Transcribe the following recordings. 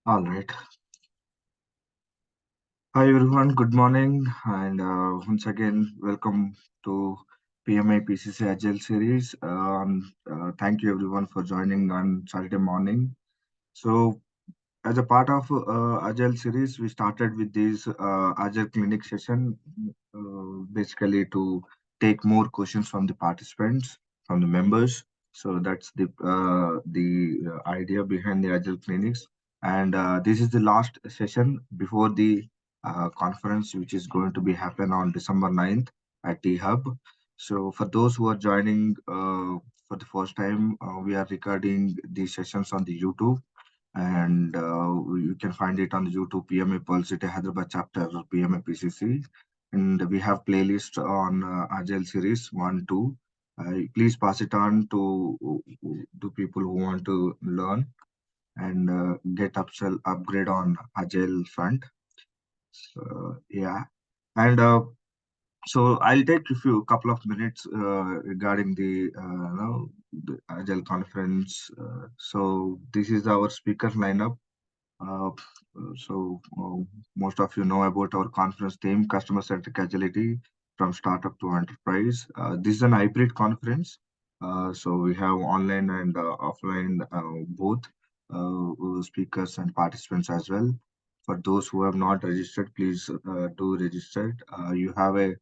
All right. Hi, everyone. Good morning. And once again, welcome to PMI PCC Agile series. Thank you, everyone, for joining on Saturday morning. So, as a part of Agile series, we started with this Agile Clinic Session, basically to take more questions from the participants, from the members. So that's the idea behind the Agile Clinics. And this is the last session before the conference, which is going to be happen on December 9th at T Hub. So for those who are joining for the first time, we are recording these sessions on the YouTube, and you can find it on the YouTube PMA Pearl City Hyderabad chapter PMA PCC. And we have playlist on Agile series 1, 2. Please pass it on to people who want to learn and get upgrade on Agile front. So, yeah. And so I'll take a few couple of minutes regarding the Agile conference. So this is our speaker lineup. Uh, Most of you know about our conference theme, customer-centric agility from startup to enterprise. This is an hybrid conference. So we have online and offline both speakers and participants as well. For those who have not registered, please do register. You have a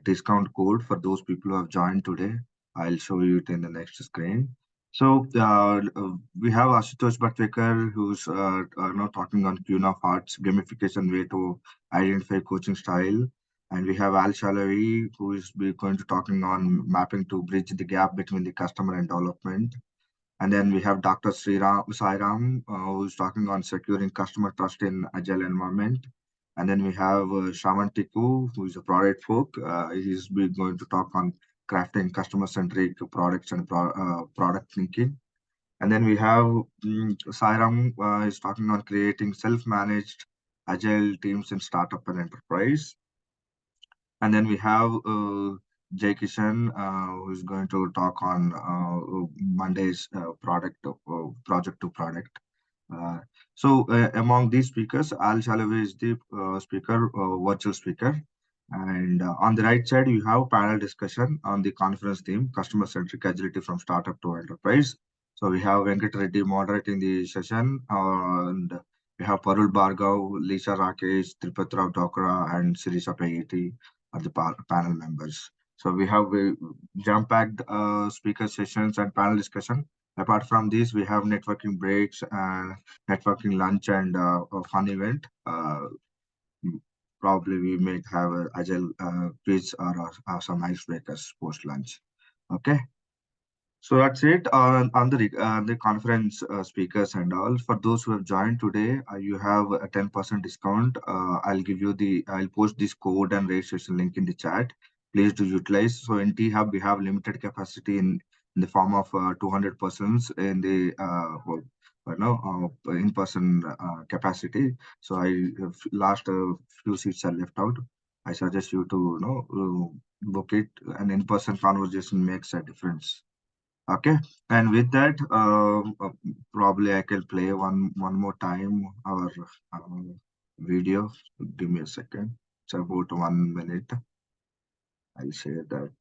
discount code for those people who have joined today. I'll show you it in the next screen. So we have Ashutosh Bhattekar, who's now talking on Queen of Hearts gamification way to identify coaching style, and we have Al Shalavi, who is going to talking on mapping to bridge the gap between the customer and development. And then we have Dr. Sairam, who's talking on securing customer trust in agile environment. And then we have Shaman Tiku, who is a product folk. Going to talk on crafting customer-centric products and product thinking. And then we have Sairam is talking on creating self-managed agile teams in startup and enterprise. And then we have Jay Kishan, who is going to talk on Monday's project to product. Uh, Among these speakers, Al Shalawi is the virtual speaker. And on the right side, you have panel discussion on the conference theme, customer-centric agility from startup to enterprise. So we have Venkat Reddy moderating the session, and we have Parul Bhargav, Lisa Rakesh, Tripati Rao Dokra, and Sirisha Payeti are the panel members. So we have jam-packed speaker sessions and panel discussion. Apart from this, we have networking breaks, networking lunch, and a fun event. Probably we may have a agile quiz or some icebreakers post lunch. Okay. So that's it on the conference speakers and all. For those who have joined today, you have a 10% discount. I'll post this code and registration link in the chat. Please do utilize. So in T Hub, we have limited capacity in the form of 200 persons in the in-person capacity. So last few seats are left out. I suggest you to book it. An in-person conversation makes a difference. Okay, and with that, probably I can play one more time our video. Give me a second. It's about 1 minute. I'll share that.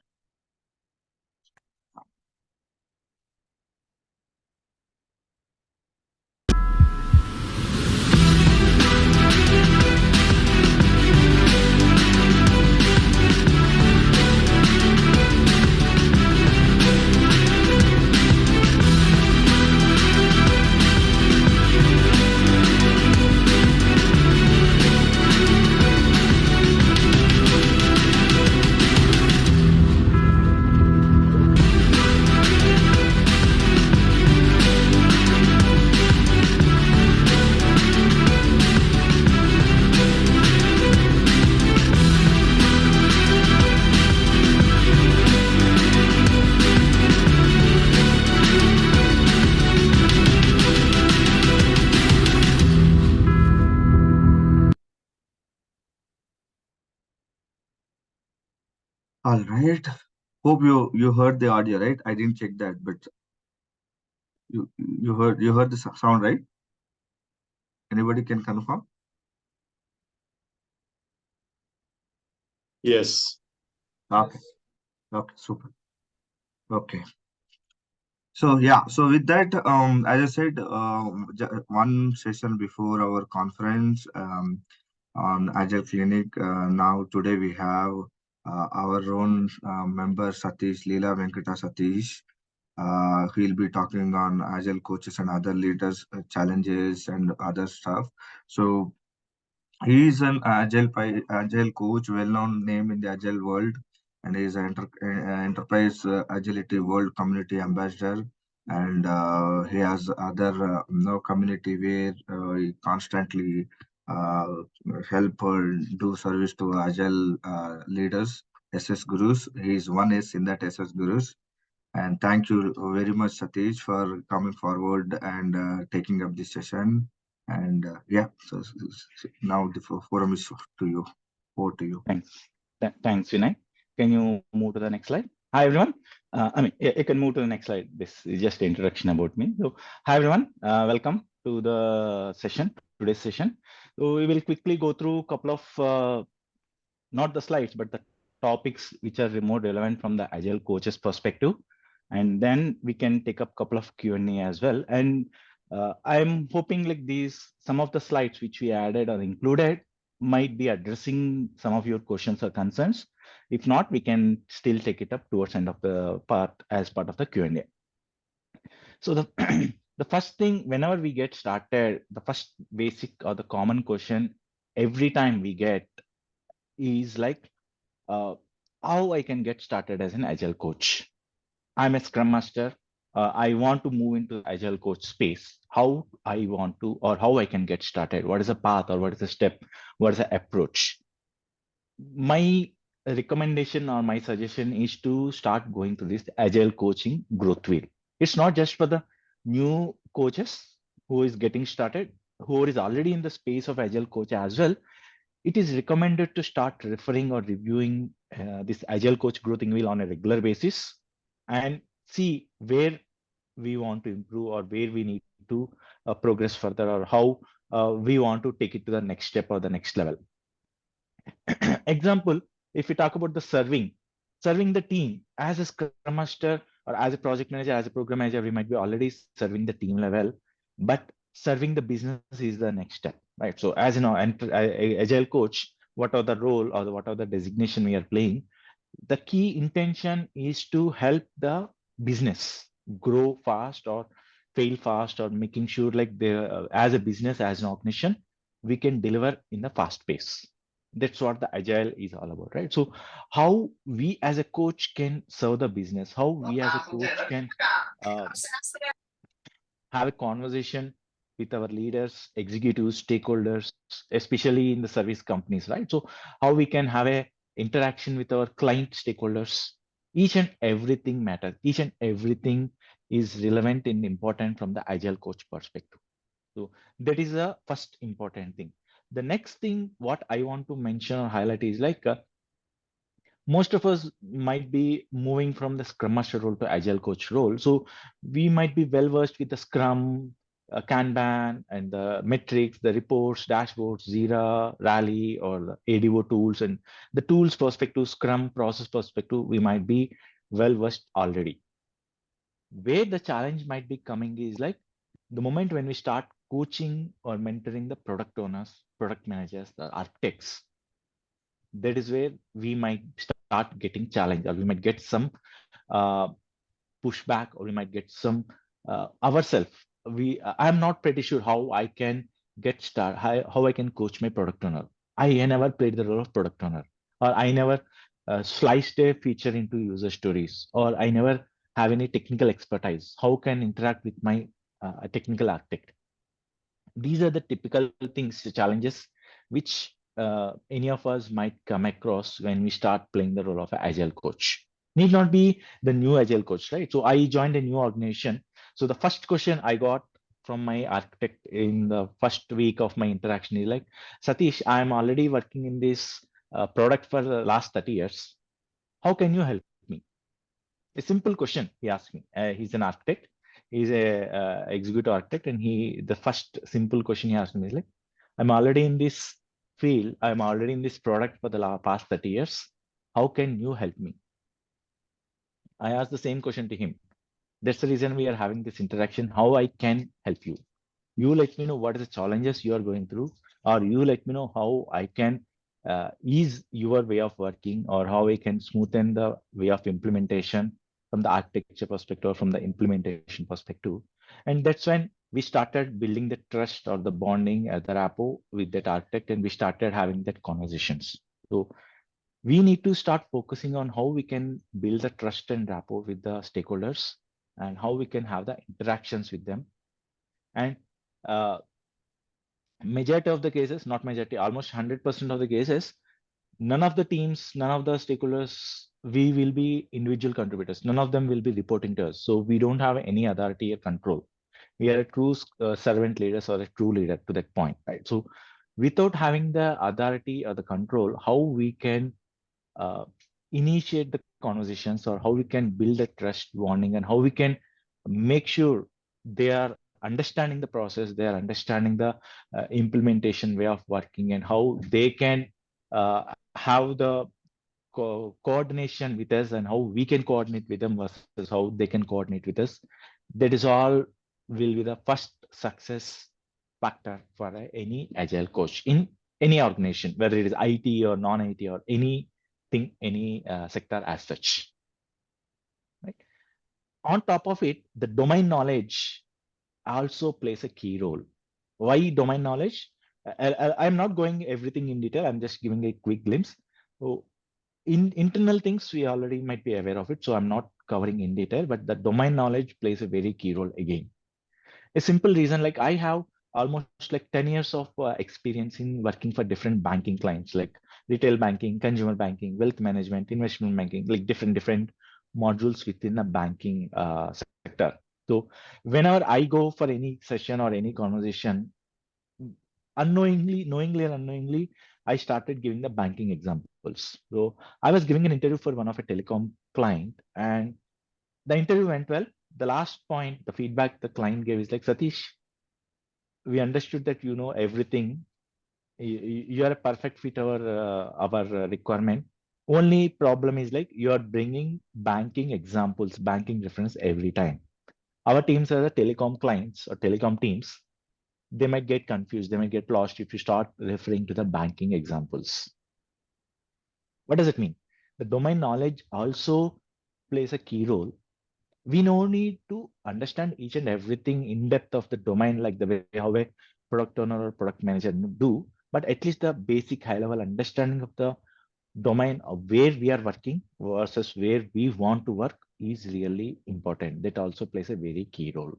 All right. Hope you heard the audio, right? I didn't check that, but you heard the sound, right? Anybody can confirm? Yes. Okay. Okay. Super. Okay. So yeah, so with that, as I said, one session before our conference on Agile Clinic. Now today we have our own member Satish Leela Venkata Satish. He'll be talking on Agile coaches and other leaders challenges and other stuff. So he is an agile coach, well-known name in the agile world, and he is an enterprise agility world community ambassador. And he has other community where he constantly uh, help or do service to agile leaders, SS Gurus. He is one is in that SS Gurus. And thank you very much, Satish, for coming forward and taking up this session. And yeah, now the forum is to you. Over to you. Thanks. Thanks, Vinay. Can you move to the next slide? Hi, everyone. You can move to the next slide. This is just an introduction about me. So, hi, everyone. Welcome to the session, today's session. So, we will quickly go through a couple of, not the slides, but the topics which are more relevant from the Agile coaches perspective. And then we can take up a couple of Q&A as well. And I'm hoping like some of the slides which we added or included might be addressing some of your questions or concerns. If not, we can still take it up towards end of the part as part of the Q&A. So the the first thing, whenever we get started, the first basic or the common question every time we get is like, uh, how I can get started as an Agile coach. I'm a Scrum Master. I want to move into the Agile coach space. How I want to, or how I can get started? What is the path, or what is the step? What is the approach? My recommendation or my suggestion is to start going to this Agile coaching growth wheel. It's not just for the new coaches who is getting started, who is already in the space of Agile coach as well. It is recommended to start referring or reviewing this Agile Coach growth wheel on a regular basis and see where we want to improve or where we need to progress further, or how we want to take it to the next step or the next level. Example, if we talk about the serving the team as a Scrum Master or as a project manager, as a program manager, we might be already serving the team level, but serving the business is the next step, right? So as you know, Agile coach, what are the role or what are the designation we are playing? The key intention is to help the business grow fast or fail fast, or making sure like as a business, as an organization, we can deliver in a fast pace. That's what the agile is all about, right? So how we as a coach can serve the business, how we as a coach can uh, have a conversation with our leaders, executives, stakeholders, especially in the service companies, right? So how we can have a interaction with our client stakeholders. Each and everything matters. Each and everything is relevant and important from the agile coach perspective. So that is the first important thing. The next thing what I want to mention or highlight is like, most of us might be moving from the scrum master role to agile coach role, so we might be well versed with the scrum, kanban, and the metrics, the reports, dashboards, Jira, Rally, or the ADO tools, and the tools perspective, scrum process perspective, we might be well versed already. Where the challenge might be coming is like the moment when we start coaching or mentoring the product owners, product managers, the architects, that is where we might start getting challenged, or we might get some uh, pushback, or we might get some ourselves. I'm not pretty sure how I can get started, how I can coach my product owner. I never played the role of product owner, or I never sliced a feature into user stories, or I never have any technical expertise. How can interact with my technical architect? These are the typical things, challenges, which any of us might come across when we start playing the role of an agile coach. Need not be the new agile coach, right? So I joined a new organization. So the first question I got from my architect in the first week of my interaction is like, Satish, I'm already working in this product for the last 30 years. How can you help me? A simple question he asked me. He's an architect. He's a executive architect, and the first simple question he asked me is like, I'm already in this field, I'm already in this product for the past 30 years. How can you help me? I asked the same question to him. That's the reason we are having this interaction. How I can help you? You let me know what are the challenges you are going through, or you let me know how I can ease your way of working, or how I can smoothen the way of implementation from the architecture perspective or from the implementation perspective. And that's when we started building the trust or the bonding, the rapport with that architect, and we started having that conversations. So we need to start focusing on how we can build the trust and rapport with the stakeholders, and how we can have the interactions with them. And uh, majority of the cases, not majority, almost 100% of the cases, none of the teams, none of the stakeholders, we will be individual contributors. None of them will be reporting to us. So we don't have any authority or control. We are a true servant leaders or a true leader to that point, right? So without having the authority or the control, how we can uh, initiate the conversations, or how we can build a trust bonding, and how we can make sure they are understanding the process, they are understanding the implementation way of working, and how they can have the coordination with us, and how we can coordinate with them versus how they can coordinate with us. That is all will be the first success factor for any agile coach in any organization, whether it is IT or non-IT or anything, any sector as such. Right. On top of it, the domain knowledge also plays a key role. Why domain knowledge? I'm not going everything in detail. I'm just giving a quick glimpse. So in internal things, we already might be aware of it. So I'm not covering in detail, but the domain knowledge plays a very key role again. A simple reason, like I have almost like 10 years of experience in working for different banking clients, like retail banking, consumer banking, wealth management, investment banking, like different modules within the banking sector. So whenever I go for any session or any conversation, unknowingly, knowingly or unknowingly, I started giving the banking examples. So I was giving an interview for one of a telecom client, and the interview went well. The last point, the feedback the client gave is like, Satish, we understood that you know everything. You are a perfect fit our requirement. Only problem is like you are bringing banking examples, banking reference every time. Our teams are the telecom clients or telecom teams. They might get confused. They might get lost if you start referring to the banking examples. What does it mean? The domain knowledge also plays a key role. We no need to understand each and everything in depth of the domain, like the way how a product owner or product manager do, but at least the basic high level understanding of the domain of where we are working versus where we want to work is really important. That also plays a very key role.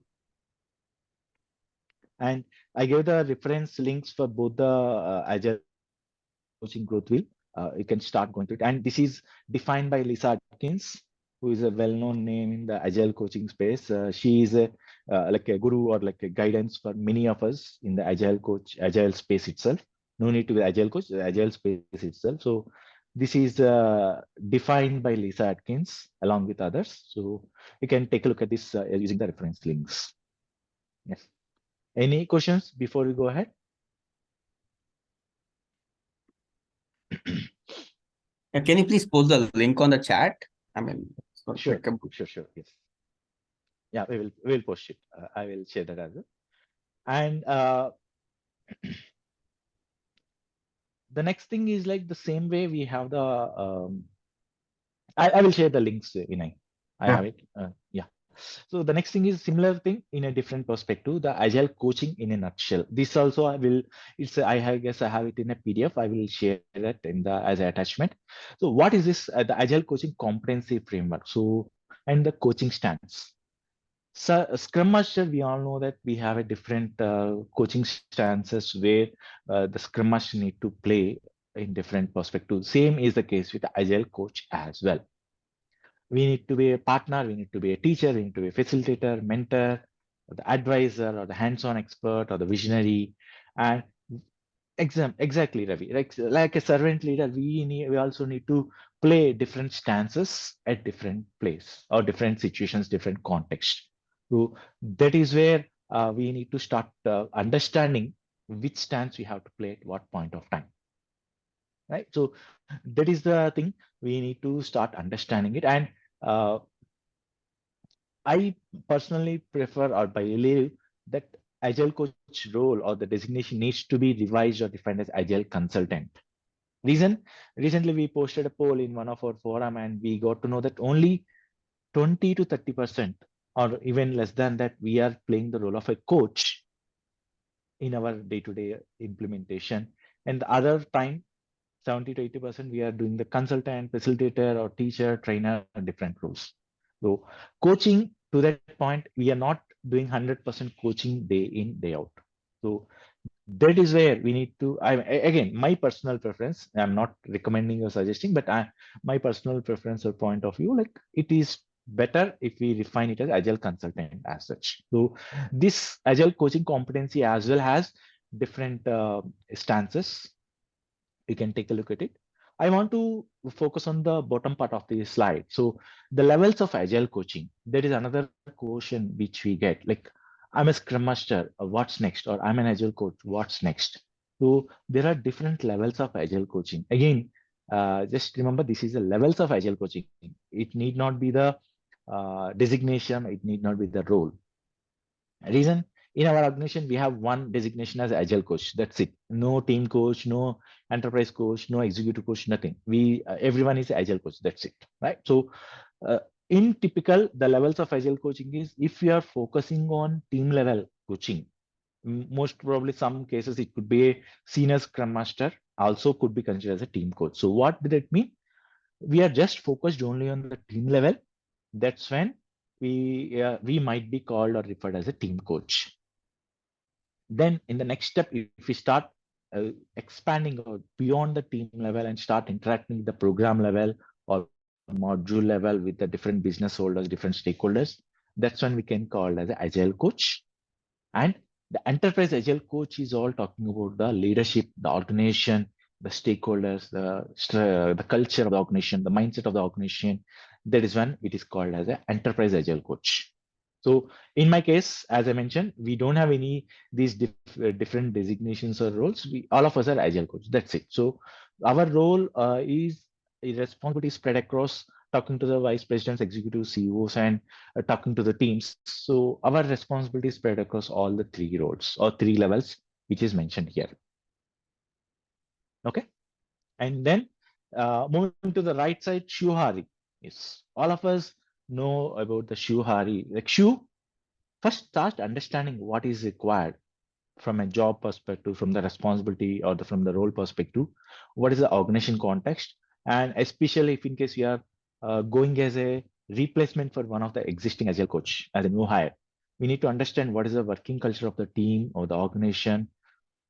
And I gave the reference links for both the Agile Coaching Growth Wheel. You can start going through it. And this is defined by Lisa Atkins, who is a well-known name in the Agile coaching space. She is like a guru or like a guidance for many of us in the Agile coach, Agile space itself. No need to be Agile coach, the Agile space itself. So this is defined by Lisa Atkins along with others. So you can take a look at this using the reference links. Yes. Any questions before we go ahead? Can you please post the link on the chat? I mean, it's not Sure, clickable. sure. Yes. Yeah, we will post it. I will share that as well. And the next thing is like the same way we have the I will share the links, Vinay. I Yeah. have it. Yeah. So the next thing is similar thing in a different perspective, the agile coaching in a nutshell. This also I will, guess I have it in a PDF. I will share that in the as an attachment. So what is this? The agile coaching competency framework. So and the coaching stance. So Scrum Master, we all know that we have a different coaching stances where the Scrum Master need to play in different perspectives. Same is the case with the Agile Coach as well. We need to be a partner, we need to be a teacher, we need to be a facilitator, mentor, or the advisor, or the hands-on expert, or the visionary. And exactly, Ravi. Like a servant leader, we also need to play different stances at different place or different situations, different context. So that is where we need to start understanding which stance we have to play at what point of time, right? So that is the thing we need to start understanding it. And uh, I personally prefer or believe that agile coach role or the designation needs to be revised or defined as agile consultant. Reason, recently we posted a poll in one of our forum and we got to know that only 20 to 30% or even less than that, we are playing the role of a coach in our day-to-day implementation. And the other time, 70 to 80%, we are doing the consultant, facilitator, or teacher, trainer, different roles. So coaching to that point, we are not doing 100% coaching day in, day out. So that is where we need to, again, my personal preference, I'm not recommending or suggesting, but my personal preference or point of view, like it is better if we refine it as agile consultant as such. So this agile coaching competency as well has different stances. You can take a look at it. I want to focus on the bottom part of the slide. So the levels of agile coaching, that is another question which we get. Like, I'm a scrum master, what's next? Or I'm an agile coach, what's next? So there are different levels of agile coaching. Again, just remember this is the levels of agile coaching. It need not be the designation, it need not be the role. Reason, in our organization, we have one designation as agile coach. That's it. No team coach, no enterprise coach, no executive coach, nothing. We everyone is agile coach. That's it, right? So, in typical, the levels of agile coaching is if you are focusing on team level coaching. Most probably, some cases it could be a senior scrum master, also could be considered as a team coach. So, what did it mean? We are just focused only on the team level. That's when we might be called or referred as a team coach. Then in the next step, if we start expanding out beyond the team level and start interacting with the program level or module level with the different business holders, different stakeholders, that's when we can call as an agile coach. And the enterprise agile coach is all talking about the leadership, the organization, the stakeholders, the culture of the organization, the mindset of the organization. That is when it is called as an enterprise agile coach. So in my case, as I mentioned, we don't have any these different designations or roles. We all of us are agile coach. That's it. So our role is responsibility spread across talking to the vice presidents, executive CEOs, and talking to the teams. So our responsibility is spread across all the three roles or three levels, which is mentioned here. Okay. And then moving to the right side, Shuhari. Yes, all of us know about the Shuhari. Like Shu, first start understanding what is required from a job perspective, from the responsibility or from the role perspective, what is the organization context, and especially if in case you are going as a replacement for one of the existing agile coach as a new hire, we need to understand what is the working culture of the team or the organization,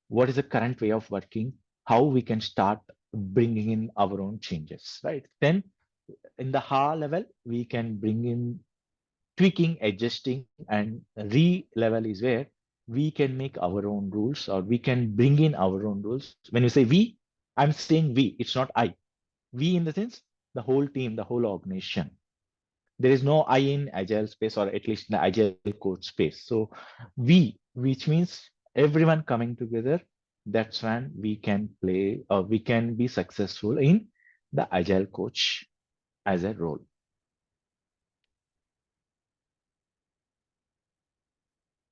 what is the current way of working, how we can start bringing in our own changes, right? Then in the HA level, we can bring in tweaking, adjusting, and re-level is where we can make our own rules or we can bring in our own rules. When you say we, I'm saying we, it's not I. We in the sense, the whole team, the whole organization. There is no I in agile space or at least in the agile coach space. So we, which means everyone coming together, that's when we can play or we can be successful in the agile coach as a role.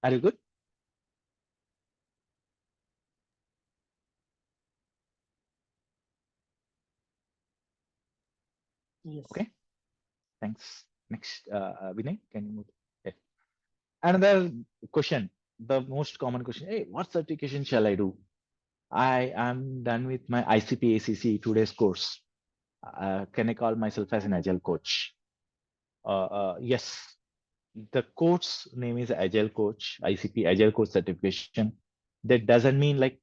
Are you good? Yes. Okay. Thanks. Next, Vinay, can you move? Okay. Another question, the most common question. Hey, what certification shall I do? I am done with my ICP ACC 2 days course. Can I call myself as an agile coach? Yes, the course name is Agile Coach, ICP Agile Coach certification. That doesn't mean like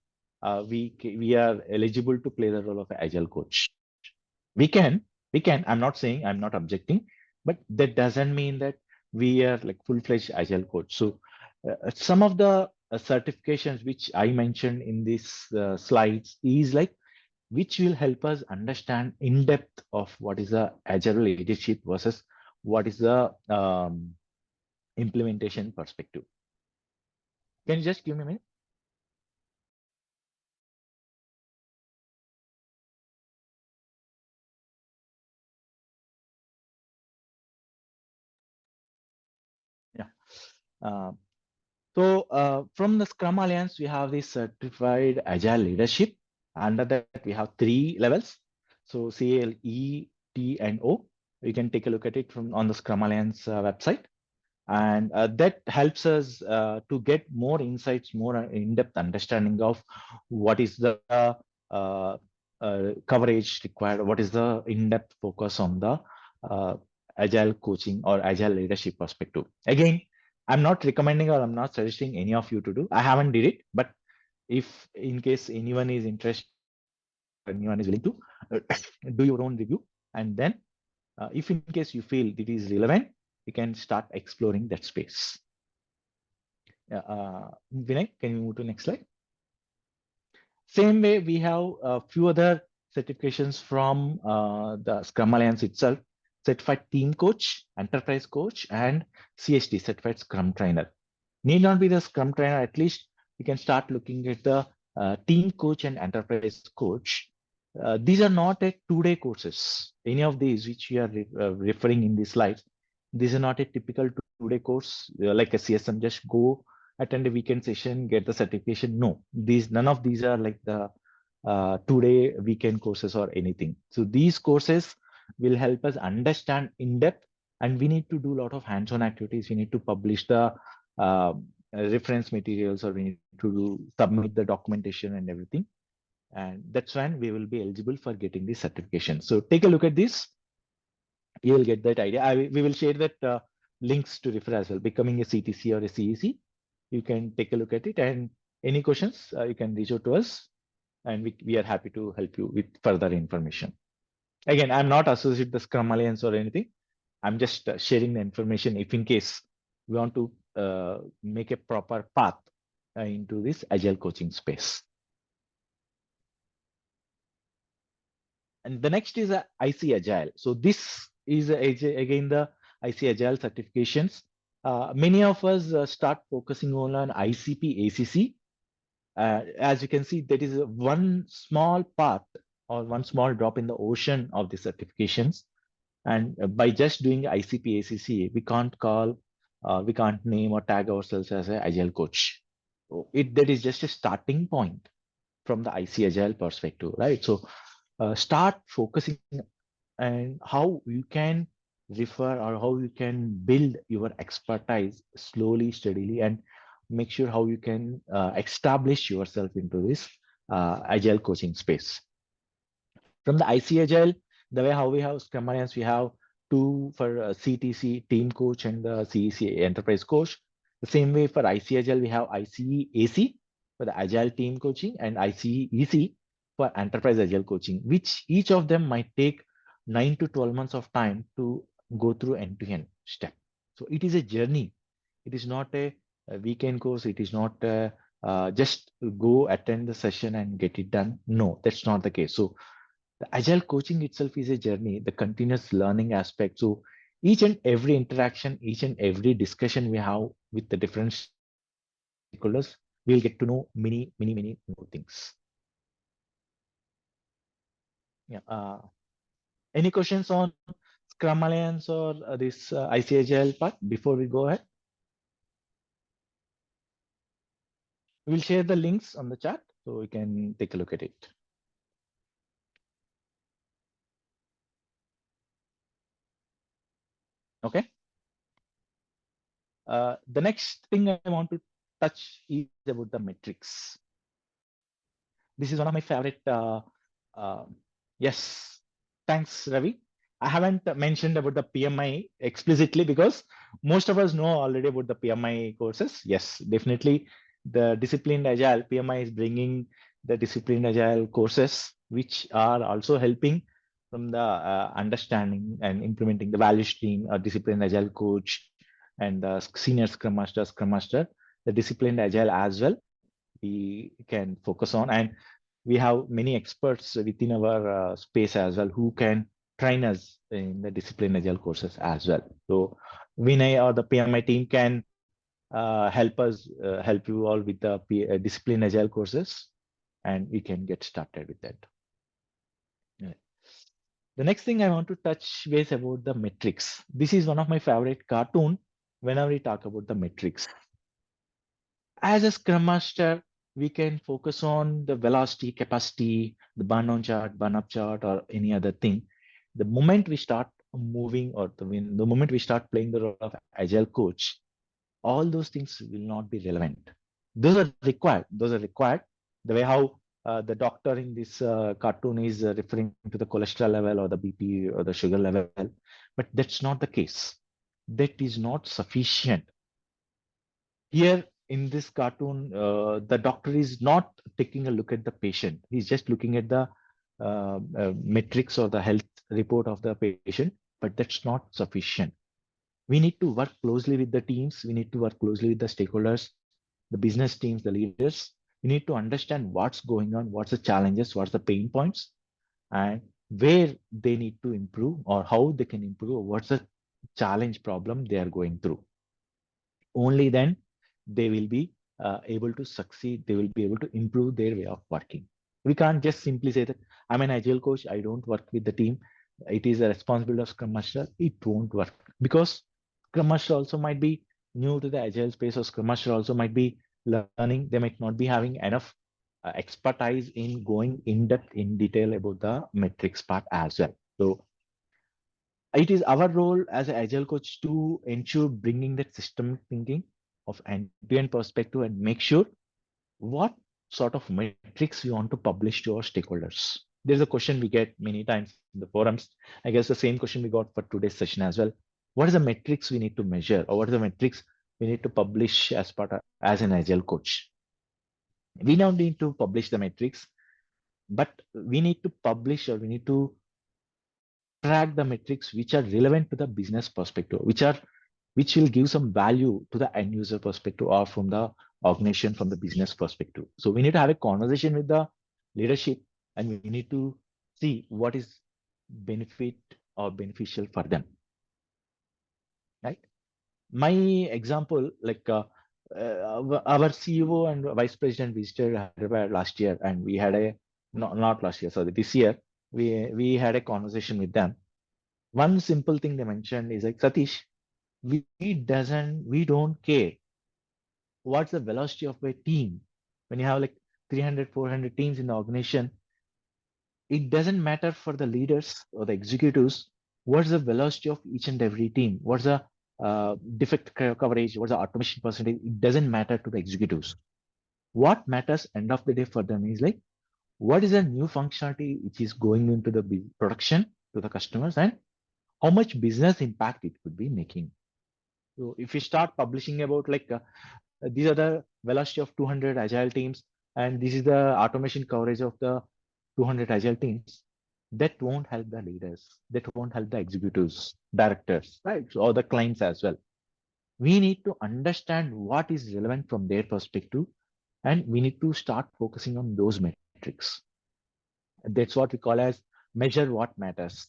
we are eligible to play the role of an Agile Coach. We can I'm not saying, I'm not objecting, but that doesn't mean that we are like full-fledged Agile Coach. So some of the certifications which I mentioned in these slides is like which will help us understand in depth of what is the agile leadership versus what is the implementation perspective. Can you just give me a minute? Yeah. Uh, from the Scrum Alliance, we have this certified agile leadership. Under that, we have 3 levels. So CL, E, T, and O. You can take a look at it from on the Scrum Alliance website. And that helps us to get more insights, more in-depth understanding of what is the coverage required, what is the in-depth focus on the uh, agile coaching or agile leadership perspective. Again, I'm not recommending or I'm not suggesting any of you to do. I haven't did it, but if in case anyone is interested or anyone is willing to do your own review, and then if in case you feel it is relevant, you can start exploring that space. Vinay, can you move to next slide? Same way, we have a few other certifications from the Scrum Alliance itself: Certified Team Coach, Enterprise Coach, and CST, Certified Scrum Trainer. Need not be the Scrum Trainer, at least you can start looking at the Team Coach and Enterprise Coach. These are not a 2-day courses. Any of these which you are referring in these slides, these are not a typical 2-day course like a CSM. Just go attend a weekend session, get the certification. No, none of these are like the 2-day weekend courses or anything. So these courses will help us understand in depth, and we need to do a lot of hands-on activities. We need to publish the reference materials, or we need to submit the documentation and everything. And that's when we will be eligible for getting the certification. So take a look at this. You will get that idea. We will share that links to refer as well. Becoming a CTC or a CEC, you can take a look at it. And any questions, you can reach out to us, and we are happy to help you with further information. Again, I'm not associated with the Scrum Alliance or anything. I'm just sharing the information if in case we want to make a proper path into this agile coaching space. And the next is IC Agile. So this is again the IC Agile certifications. Many of us start focusing on ICP ACC. As you can see, that is one small part or one small drop in the ocean of the certifications. And by just doing ICP ACC, we can't name or tag ourselves as an Agile coach. So that is just a starting point from the IC Agile perspective, right? So start focusing and how you can refer or how you can build your expertise slowly, steadily, and make sure how you can establish yourself into this agile coaching space. From the IC Agile, the way how we have Scrum Alliance, we have 2 for CTC, Team Coach, and the CEC, Enterprise Coach. The same way for IC Agile, we have ICAC for the Agile Team Coaching, and ICEC for Enterprise Agile Coaching, which each of them might take 9 to 12 months of time to go through end-to-end step. So it is a journey. It is not a weekend course. It is not just go attend the session and get it done. No, that's not the case. So the agile coaching itself is a journey, the continuous learning aspect. So each and every interaction, each and every discussion we have with the different stakeholders, we'll get to know many, many, many more things. Yeah. Any questions on Scrum Alliance or this IC Agile part before we go ahead? We'll share the links on the chat so we can take a look at it. Okay. The next thing I want to touch is about the metrics. This is one of my favorite. Yes, thanks, Ravi. I haven't mentioned about the PMI explicitly because most of us know already about the PMI courses. Yes, definitely. The Disciplined Agile PMI is bringing the Disciplined Agile courses, which are also helping from the understanding and implementing the value stream, Disciplined Agile Coach, and the Senior Scrum Master, the Disciplined Agile as well. We can focus on, and we have many experts within our space as well who can train us in the discipline agile courses as well. So Vinay or the PMI team can help you all with the discipline agile courses, and we can get started with that. Yeah. The next thing I want to touch base about the metrics. This is one of my favorite cartoon whenever we talk about the metrics. As a scrum master, we can focus on the velocity, capacity, the burn on chart, burn up chart, or any other thing. The moment we start moving, or the moment we start playing the role of agile coach, all those things will not be relevant. Those are required. Those are required. The way how the doctor in this cartoon is referring to the cholesterol level or the BP or the sugar level, but that's not the case. That is not sufficient. Here in this cartoon, the doctor is not taking a look at the patient. He's just looking at the metrics or the health report of the patient, but that's not sufficient. We need to work closely with the teams. We need to work closely with the stakeholders, the business teams, the leaders. We need to understand what's going on, what's the challenges, what's the pain points, and where they need to improve or how they can improve, what's the challenge problem they are going through. Only then they will be able to succeed. They will be able to improve their way of working. We can't just simply say that I'm an agile coach, I don't work with the team, it is a responsibility of scrum master. It won't work, because scrum master also might be new to the agile space, or scrum master also might be learning. They might not be having enough expertise in going in depth, in detail about the metrics part as well. So it is our role as an agile coach to ensure bringing that systemic thinking of end-to-end perspective and make sure what sort of metrics we want to publish to our stakeholders. There's a question we get many times in the forums. I guess the same question we got for today's session as well. What is the metrics we need to measure, or what are the metrics we need to publish as as an agile coach? We now need to publish the metrics, but we need to publish, or we need to track the metrics which are relevant to the business perspective, which will give some value to the end user perspective, or from the organization, from the business perspective. So we need to have a conversation with the leadership, and we need to see what is benefit or beneficial for them, right? My example, like our CEO and vice president visited Hyderabad last year, and we had a not last year, sorry, this year we had a conversation with them. One simple thing they mentioned is like, Satish, we don't care what's the velocity of a team. When you have like 300, 400 teams in the organization, it doesn't matter for the leaders or the executives what's the velocity of each and every team, what's the defect coverage, what's the automation percentage. It doesn't matter to the executives. What matters end of the day for them is like, what is the new functionality which is going into the production to the customers, and how much business impact it could be making. So if you start publishing about like these are the velocity of 200 agile teams, and this is the automation coverage of the 200 agile teams, that won't help the leaders, that won't help the executives, directors, right? So, or the clients as well. We need to understand what is relevant from their perspective, and we need to start focusing on those metrics. That's what we call as measure what matters.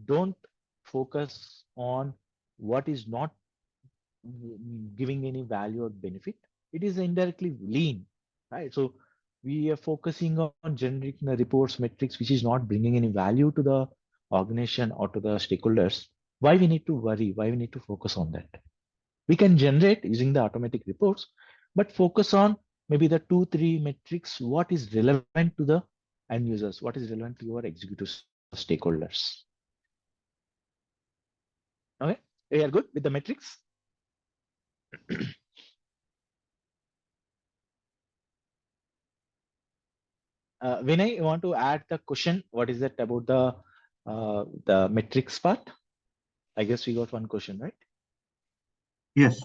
Don't focus on what is not giving any value or benefit. It is indirectly lean, right? So we are focusing on generating the reports, metrics, which is not bringing any value to the organization or to the stakeholders. Why we need to worry? Why we need to focus on that? We can generate using the automatic reports, but focus on maybe the 2, 3 metrics. What is relevant to the end users? What is relevant to your executives, stakeholders? Okay, we are good with the metrics. Vinay, you want to add the question? What is that about the metrics part? I guess we got one question, right? Yes.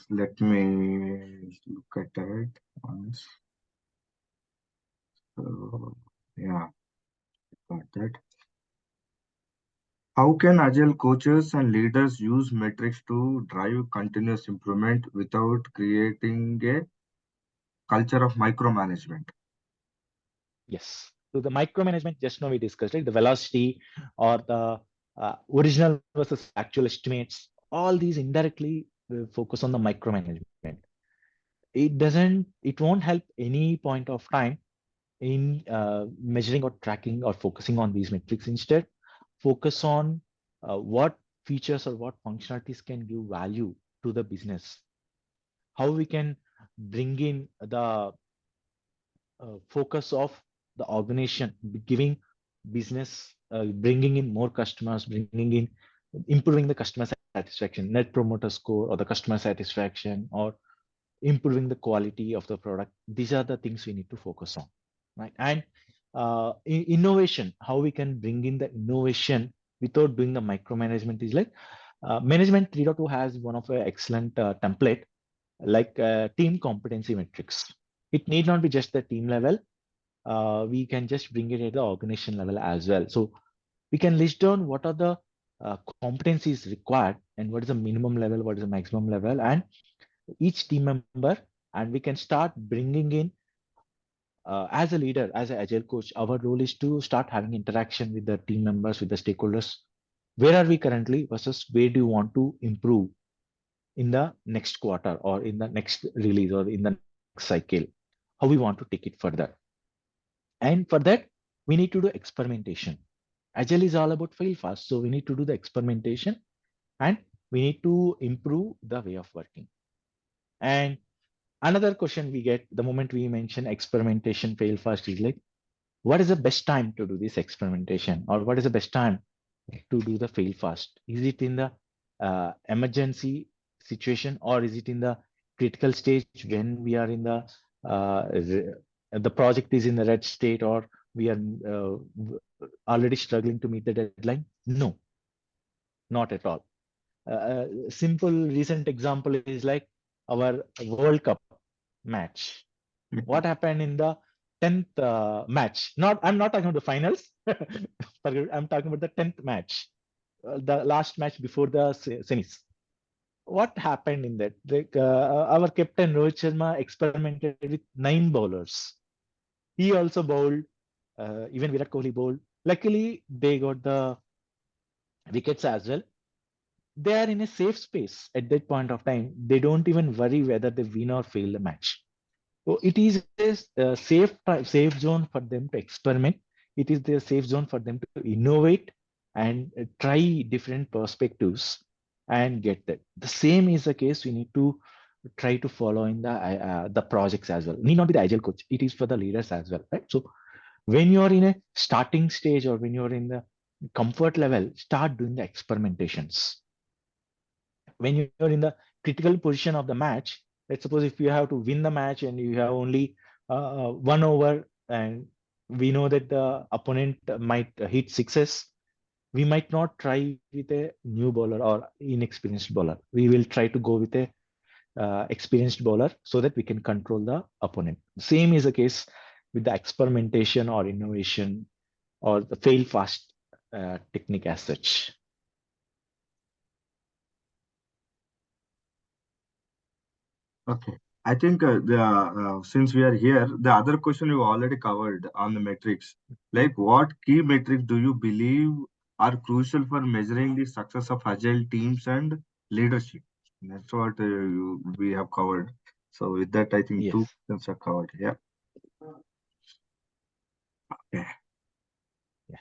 Let me look at it once. So, yeah, got that. How can agile coaches and leaders use metrics to drive continuous improvement without creating a culture of micromanagement? Yes. So the micromanagement, just now we discussed, right? The velocity or the original versus actual estimates, all these indirectly focus on the micromanagement. It won't help any point of time in measuring or tracking or focusing on these metrics. Instead, focus on what features or what functionalities can give value to the business, how we can bring in the focus of the organization, giving business, bringing in more customers, bringing in, improving the customer satisfaction, net promoter score, or the customer satisfaction, or improving the quality of the product. These are the things we need to focus on, right? And innovation, how we can bring in the innovation without doing the micromanagement is like management 3.2 has one of the excellent template, like team competency metrics. It need not be just the team level. We can just bring it at the organization level as well. So we can list down what are the competencies required and what is the minimum level, what is the maximum level, and each team member, and we can start bringing in as a leader, as an agile coach, our role is to start having interaction with the team members, with the stakeholders. Where are we currently versus where do you want to improve in the next quarter or in the next release or in the next cycle? How we want to take it further. And for that, we need to do experimentation. Agile is all about fail fast. So we need to do the experimentation and we need to improve the way of working. And another question we get the moment we mention experimentation, fail fast is like, what is the best time to do this experimentation, or what is the best time to do the fail fast? Is it in the emergency situation, or is it in the critical stage when we are in the project is in the red state, or we are already struggling to meet the deadline? No, not at all. Simple recent example is like our World Cup match. What happened in the 10th match? I'm not talking about the finals. I'm talking about the 10th match, the last match before the semis. What happened in that? Like, our captain Rohit Sharma experimented with 9 bowlers. He also bowled. Even Virat Kohli bowled. Luckily, they got the wickets as well. They are in a safe space at that point of time. They don't even worry whether they win or fail the match. So it is a safe zone for them to experiment. It is their safe zone for them to innovate and try different perspectives and get that. The same is the case. We need to try to follow in the projects as well. Need not be the agile coach. It is for the leaders as well, right? So when you're in a starting stage or when you're in the comfort level, start doing the experimentations. When you're in the critical position of the match, let's suppose if you have to win the match and you have only 1 over, and we know that the opponent might hit sixes, we might not try with a new bowler or inexperienced bowler. We will try to go with a experienced bowler so that we can control the opponent. Same is the case with the experimentation or innovation or the fail fast technique as such. Okay. I think since we are here, the other question you already covered on the metrics. Like, what key metrics do you believe are crucial for measuring the success of agile teams and leadership? That's what we have covered. So with that, I think Yes. two questions are covered. Yeah. Okay. Yeah.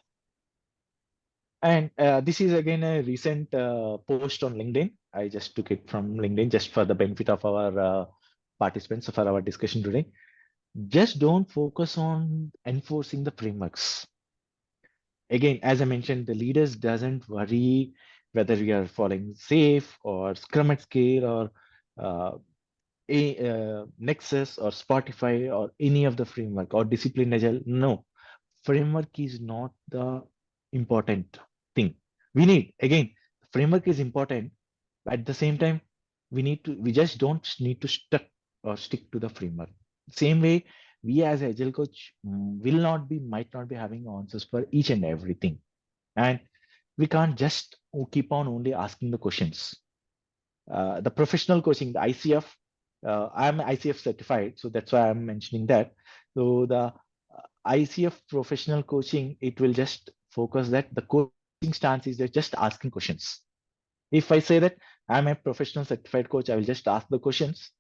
And this is again a recent post on LinkedIn. I just took it from LinkedIn just for the benefit of our participants for our discussion today. Just don't focus on enforcing the frameworks. Again, as I mentioned, the leaders doesn't worry whether we are following SAFe or Scrum at Scale or Nexus or Spotify or any of the framework or Discipline Agile. No, framework is not the important thing. We need, again, framework is important, but at the same time, we just don't need to stick to the framework. Same way, we as Agile coach might not be having answers for each and everything. And we can't just keep on only asking the questions. The professional coaching, the ICF, I'm ICF certified, so that's why I'm mentioning that. So the ICF professional coaching, it will just focus that the coaching stance is just asking questions. If I say that I'm a professional certified coach, I will just ask the questions.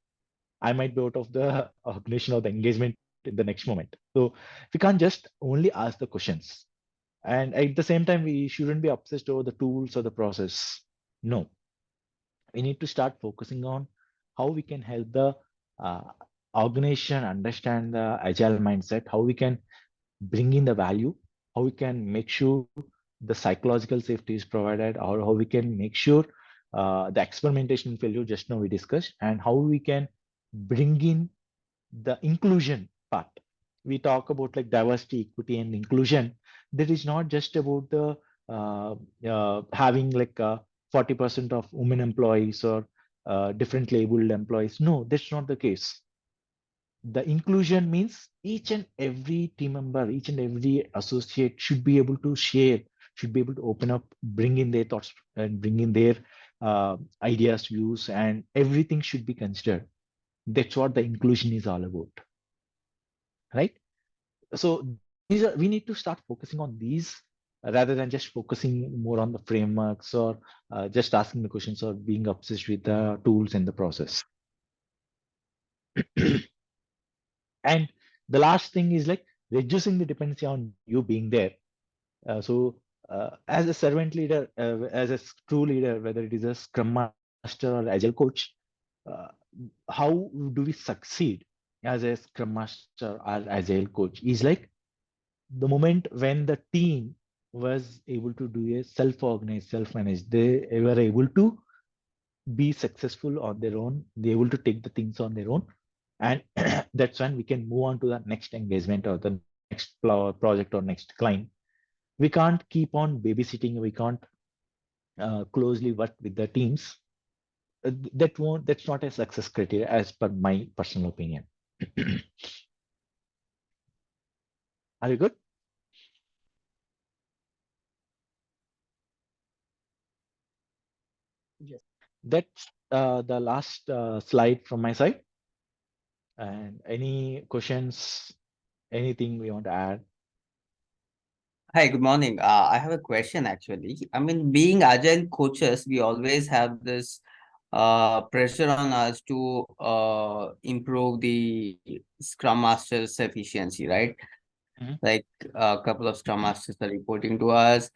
I might be out of the organization or the engagement in the next moment. So we can't just only ask the questions. And at the same time, we shouldn't be obsessed over the tools or the process. No, we need to start focusing on how we can help the uh, organization understand the agile mindset, how we can bring in the value, how we can make sure the psychological safety is provided, or how we can make sure the experimentation failure just now we discussed, and how we can bring in the inclusion part. We talk about like diversity, equity, and inclusion. That is not just about the having like 40% of women employees or differently abled employees. No, that's not the case. The inclusion means each and every team member, each and every associate should be able to share, should be able to open up, bring in their thoughts and bring in their ideas, views, and everything should be considered. That's what the inclusion is all about, right? So these are, we need to start focusing on these rather than just focusing more on the frameworks or just asking the questions or being obsessed with the tools and the process. And the last thing is like reducing the dependency on you being there. As a servant leader, as a true leader, whether it is a scrum master or agile coach, uh, how do we succeed as a scrum master or agile coach is like the moment when the team was able to do a self-organized, self-managed, they were able to be successful on their own, they're able to take the things on their own. And that's when we can move on to the next engagement or the next project or next client. We can't keep on babysitting, we can't closely work with the teams. That's not a success criteria as per my personal opinion. Are you good? Yes. That's the last slide from my side. And any questions, anything we want to add? Hi, good morning. I have a question actually. I mean, being agile coaches, we always have this pressure on us to improve the Scrum Master's efficiency, right? Mhm, Like a couple of Scrum Masters are reporting to us,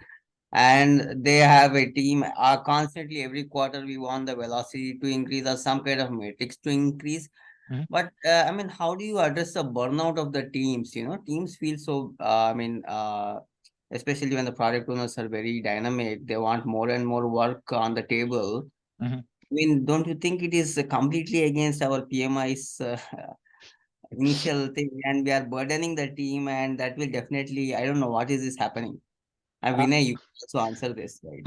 and they have a team. Constantly every quarter, we want the velocity to increase or some kind of metrics to increase. mhm, But I mean, how do you address the burnout of the teams? Teams feel so. Especially when the product owners are very dynamic, they want more and more work on the table. mhm. I mean, don't you think it is completely against our PMI's initial thing, and we are burdening the team, and that will definitely. I don't know what is this happening. And Uh, Vinay, you also answer this, right?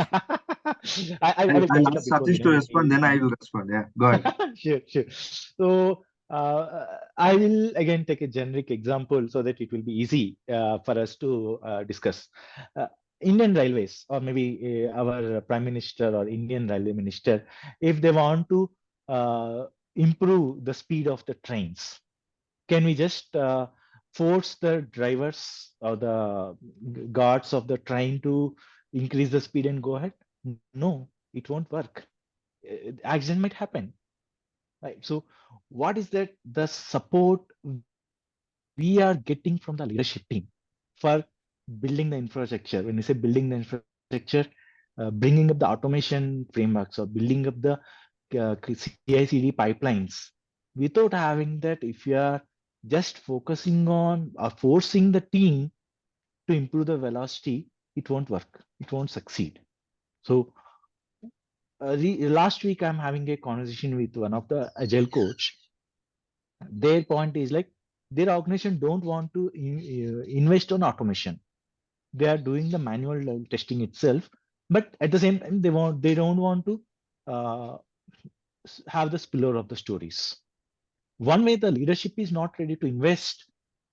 I will take I'll it up ask before Satish to Vinay. respond, then I will respond. Yeah, go ahead. Sure, sure. So I will again take a generic example so that it will be easy for us to discuss. Uh, Indian Railways, or maybe our Prime Minister or Indian Railway Minister, if they want to uh, improve the speed of the trains, can we just force the drivers or the guards of the train to increase the speed and go ahead? No, it won't work. Accident might happen, right? So what is that the support we are getting from the leadership team for building the infrastructure? When we say building the infrastructure, bringing up the automation frameworks or building up the CI/CD pipelines. Without having that, if you are just focusing on or forcing the team to improve the velocity, it won't work. It won't succeed. So last week, I'm having a conversation with one of the agile coach. Their point is like their organization don't want to invest on automation. They are doing the manual testing itself, but at the same time, they don't want to uh, have the spillover of the stories. One way the leadership is not ready to invest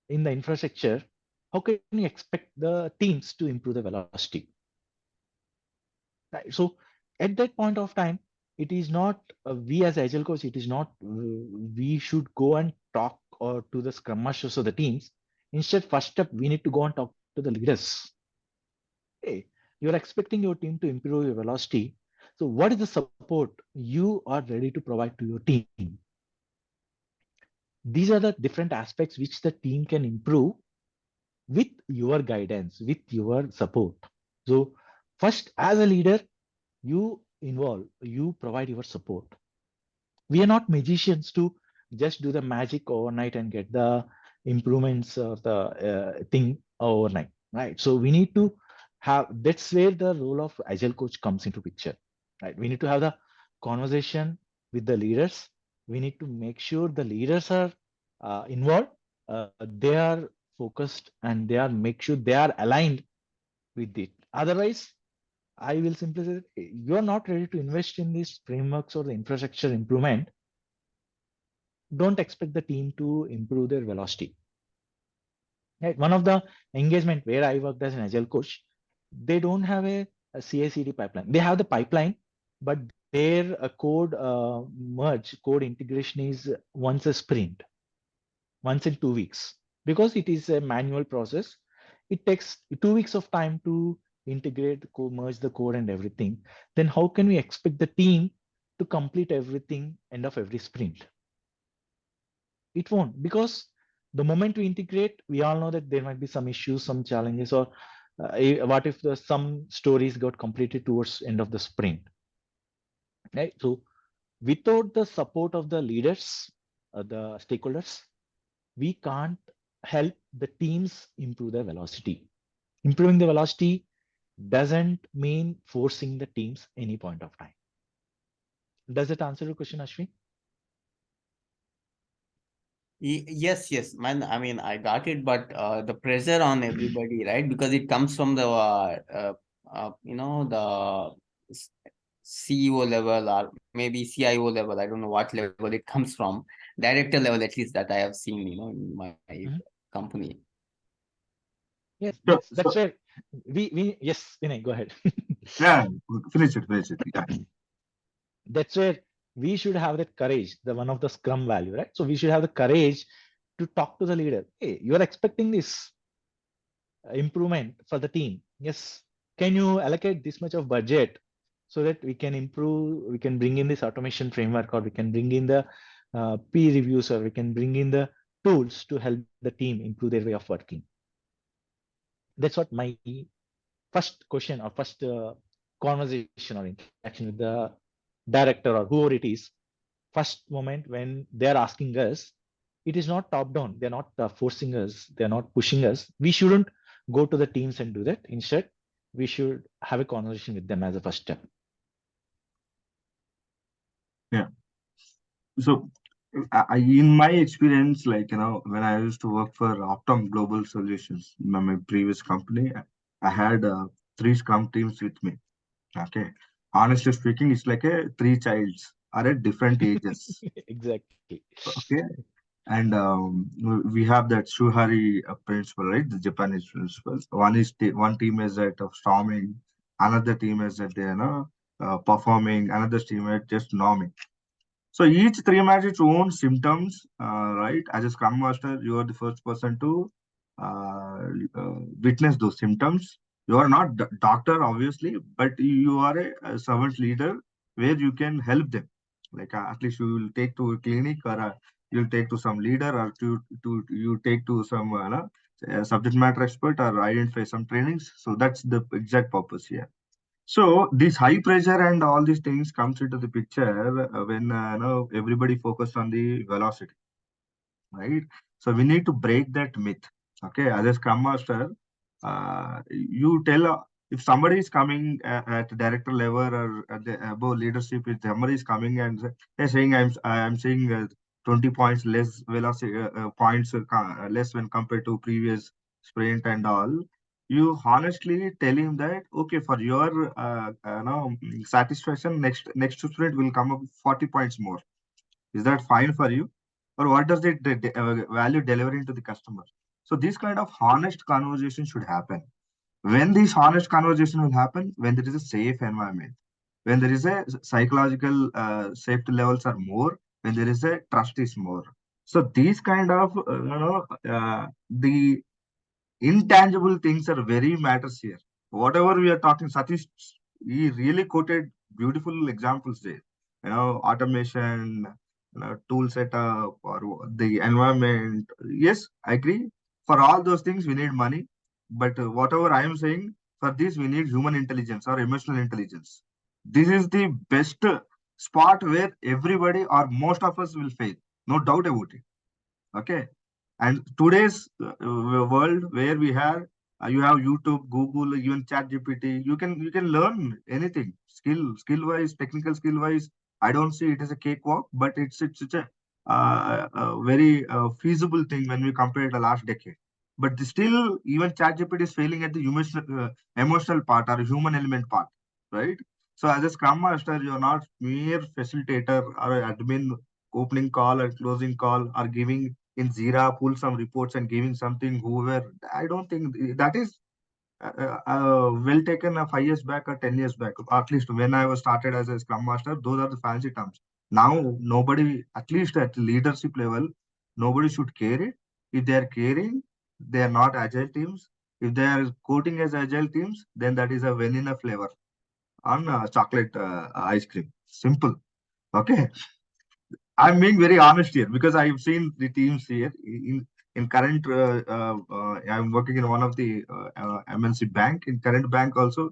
in the infrastructure, how can you expect the teams to improve the velocity? Right. So at that point of time, it is not we as agile coach, it is not we should go and talk or to the scrum masters or the teams. Instead, first step, we need to go and talk to the leaders. Hey, you're expecting your team to improve your velocity. So what is the support you are ready to provide to your team? These are the different aspects which the team can improve with your guidance, with your support. So first, as a leader, you involve, you provide your support. We are not magicians to just do the magic overnight and get the improvements of the thing overnight, right? So we need to have, that's where the role of agile coach comes into picture, right? We need to have the conversation with the leaders. We need to make sure the leaders are involved, they are focused, and they are make sure they are aligned with it. Otherwise, I will simply say that you are not ready to invest in these frameworks or the infrastructure improvement. Don't expect the team to improve their velocity. Right? One of the engagement where I worked as an agile coach, they don't have a CI/CD pipeline. They have the pipeline, but their code merge, code integration is once a sprint, once in 2 weeks, because it is a manual process. It takes 2 weeks of time to integrate, merge the code and everything. Then how can we expect the team to complete everything end of every sprint? It won't, because the moment we integrate, we all know that there might be some issues, some challenges, or what if some stories got completed towards end of the sprint, right? So without the support of the leaders, the stakeholders, we can't help the teams improve their velocity. Improving the velocity doesn't mean forcing the teams any point of time. Does it answer your question, Ashwin? Yes, yes, man. I mean, I got it, but the pressure on everybody, right? Because it comes from the the CEO level, or maybe CIO level. I don't know what level it comes from. Director level, at least, that I have seen, in my Mhm. company. Yes, So, that's so where we yes, Vinay, go ahead. yeah, finish it, finish it. Yeah. That's where we should have that courage, the one of the scrum value, right? So we should have the courage to talk to the leader. Hey, you are expecting this improvement for the team. Yes. Can you allocate this much of budget so that we can improve, we can bring in this automation framework, or we can bring in the peer reviews, or we can bring in the tools to help the team improve their way of working. That's what my first question or first conversation or interaction with the director or whoever it is. First moment when they're asking us, it is not top down. They're not forcing us. They're not pushing us. We shouldn't go to the teams and do that. Instead, we should have a conversation with them as a first step. Yeah. So, in my experience, like, when I used to work for Optum Global Solutions, my previous company, I had three Scrum teams with me. Okay. Honestly speaking, it's like a three childs are at different ages. Exactly. Okay. And we have that Shuhari principle, right? The Japanese principle. One team is at storming, another team is at performing, another team at just norming. So each stream has its own symptoms, right? As a Scrum Master, you are the first person to witness those symptoms. You are not doctor, obviously, but you are a servant leader where you can help them. Like at least you will take to a clinic, or you'll take to some leader, or to you take to some subject matter expert, or identify some trainings. So that's the exact purpose here. So this high pressure and all these things comes into the picture when everybody focused on the velocity, right? So we need to break that myth. Okay, as a Scrum Master, you tell if somebody is coming at director level or at the above leadership, if somebody is coming and they're saying I'm seeing 20 points less velocity points less when compared to previous sprint and all. You honestly tell him that okay, for your satisfaction, next sprint will come up 40 points more. Is that fine for you? Or what does it value delivering to the customer? So this kind of honest conversation should happen. When this honest conversation will happen, when there is a safe environment, when there is a psychological safety levels are more, when there is a trust is more. So these kind of the intangible things are very matters here. Whatever we are talking, Satish, he really quoted beautiful examples there. Automation, tool setup, or the environment. Yes, I agree. For all those things, we need money. But whatever I am saying, for this, we need human intelligence or emotional intelligence. This is the best spot where everybody or most of us will fail. No doubt about it. Okay. And today's world where we have you have YouTube, Google, even ChatGPT, you can learn anything skill wise, technical skill wise. I don't see it as a cakewalk, but it's a very feasible thing when we compare the last decade. But still, even ChatGPT is failing at the emotional part or human element part, right? So as a Scrum Master, you're not mere facilitator or admin opening call or closing call or giving in Zira, pull some reports and giving something whoever. I don't think that is well taken 5 years back or 10 years back. At least when I was started as a Scrum Master, those are the fancy terms. Now nobody, at least at leadership level, nobody should care it. If they are caring, they are not agile teams. If they are quoting as agile teams, then that is a vanilla flavor on chocolate ice cream. Simple. Okay. I'm being very honest here because I've seen the teams here in current. I'm working in one of the MNC bank. In current bank also,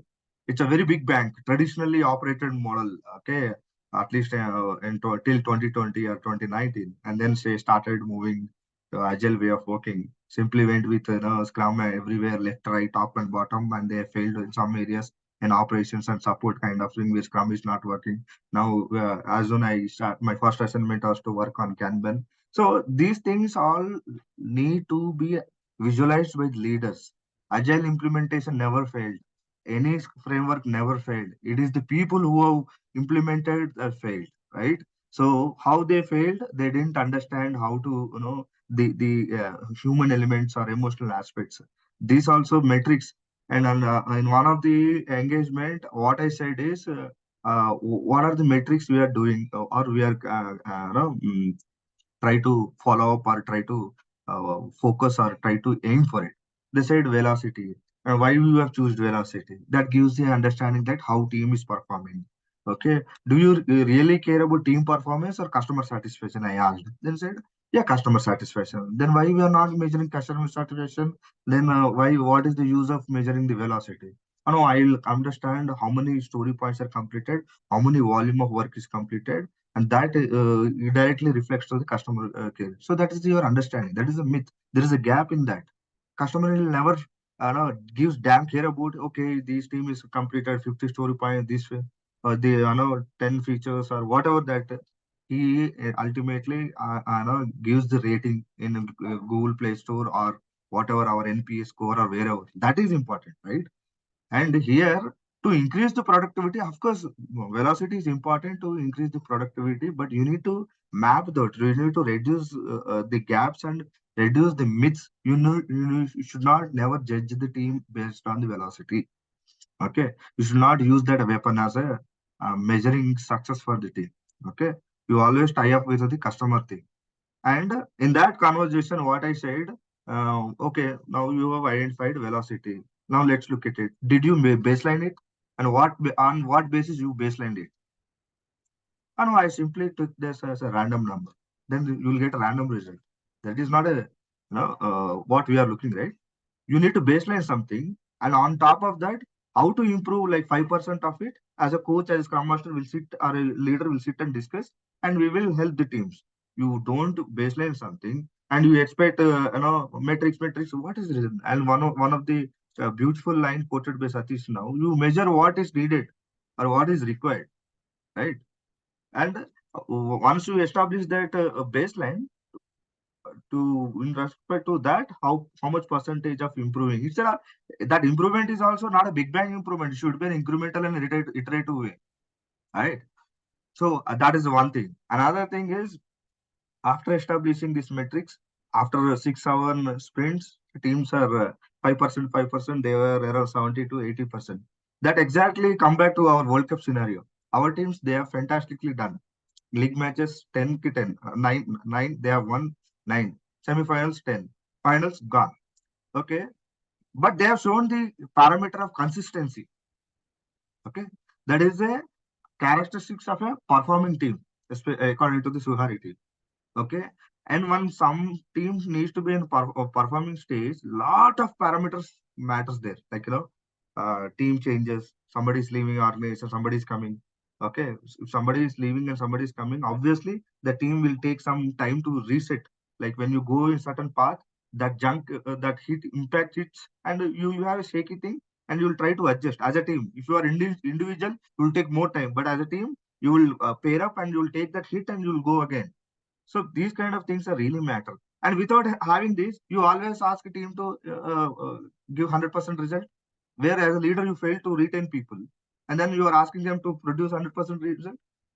it's a very big bank, traditionally operated model. Okay, at least till 2020 or 2019, and then they started moving to agile way of working. Simply went with Scrum everywhere, left, right, top and bottom, and they failed in some areas in operations and support kind of thing where Scrum is not working. Now, as soon I start, my first assignment was to work on Kanban. So these things all need to be visualized by leaders. Agile implementation never failed. Any framework never failed. It is the people who have implemented that failed, right? So how they failed, they didn't understand how to, the human elements or emotional aspects. These also metrics. And in one of the engagement, what I said is, what are the metrics we are doing or we are try to follow up or try to focus or try to aim for it. They said velocity. And why we have choose velocity? That gives the understanding that how team is performing. Okay. Do you really care about team performance or customer satisfaction? I asked. Then said, yeah, customer satisfaction. Then why we are not measuring customer satisfaction? Then why? What is the use of measuring the velocity? No, I'll understand how many story points are completed, how many volume of work is completed, and that directly reflects to the customer care. So that is your understanding. That is a myth. There is a gap in that. Customer will never gives damn care about, okay, this team is completed 50 story point this way, or the 10 features or whatever that he ultimately gives the rating in Google Play Store or whatever our NPS score or wherever. That is important, right? And here, to increase the productivity, of course, velocity is important to increase the productivity, but you need to map that. You need to reduce the gaps and reduce the myths. You should not never judge the team based on the velocity. Okay, you should not use that weapon as a measuring success for the team. Okay, you always tie up with the customer thing. And in that conversation, what I said, okay, now you have identified velocity. Now let's look at it. Did you baseline it? And on what basis you baselined it? And I simply took this as a random number. Then you will get a random result. That is not a what we are looking, right? You need to baseline something, and on top of that, how to improve like 5% of it. As a coach, as a scrum master will sit, or a leader will sit and discuss, and we will help the teams. You don't baseline something and you expect metrics. What is the reason? And one of the beautiful line quoted by Satish, now you measure what is needed or what is required, right? And once you establish that baseline, to in respect to that, how much percentage of improving, it's a that improvement is also not a big bang improvement. It should be an incremental and iterative way, right? So that is one thing. Another thing is, after establishing these metrics, after 6 hour sprints, teams are 5%, 5%, they were around 70 to 80%. That exactly come back to our World Cup scenario. Our teams, they have fantastically done league matches 10 ki 10, 9 they have won 9. Semi-finals 10. Finals gone. Okay. But they have shown the parameter of consistency. Okay. That is a characteristics of a performing team, according to the Suhari team. Okay. And when some teams needs to be in performing stage, lot of parameters matters there, like team changes, somebody is leaving organization, somebody is coming. Okay, if somebody is leaving and somebody is coming, obviously the team will take some time to reset. Like when you go in certain path, that junk that heat impact hits, and you have a shaky thing, and you will try to adjust as a team. If you are individual, you will take more time, but as a team you will pair up and you will take that hit and you will go again. So these kind of things are really matter. And without having this, you always ask a team to give 100% result, where as a leader you fail to retain people, and then you are asking them to produce 100% result.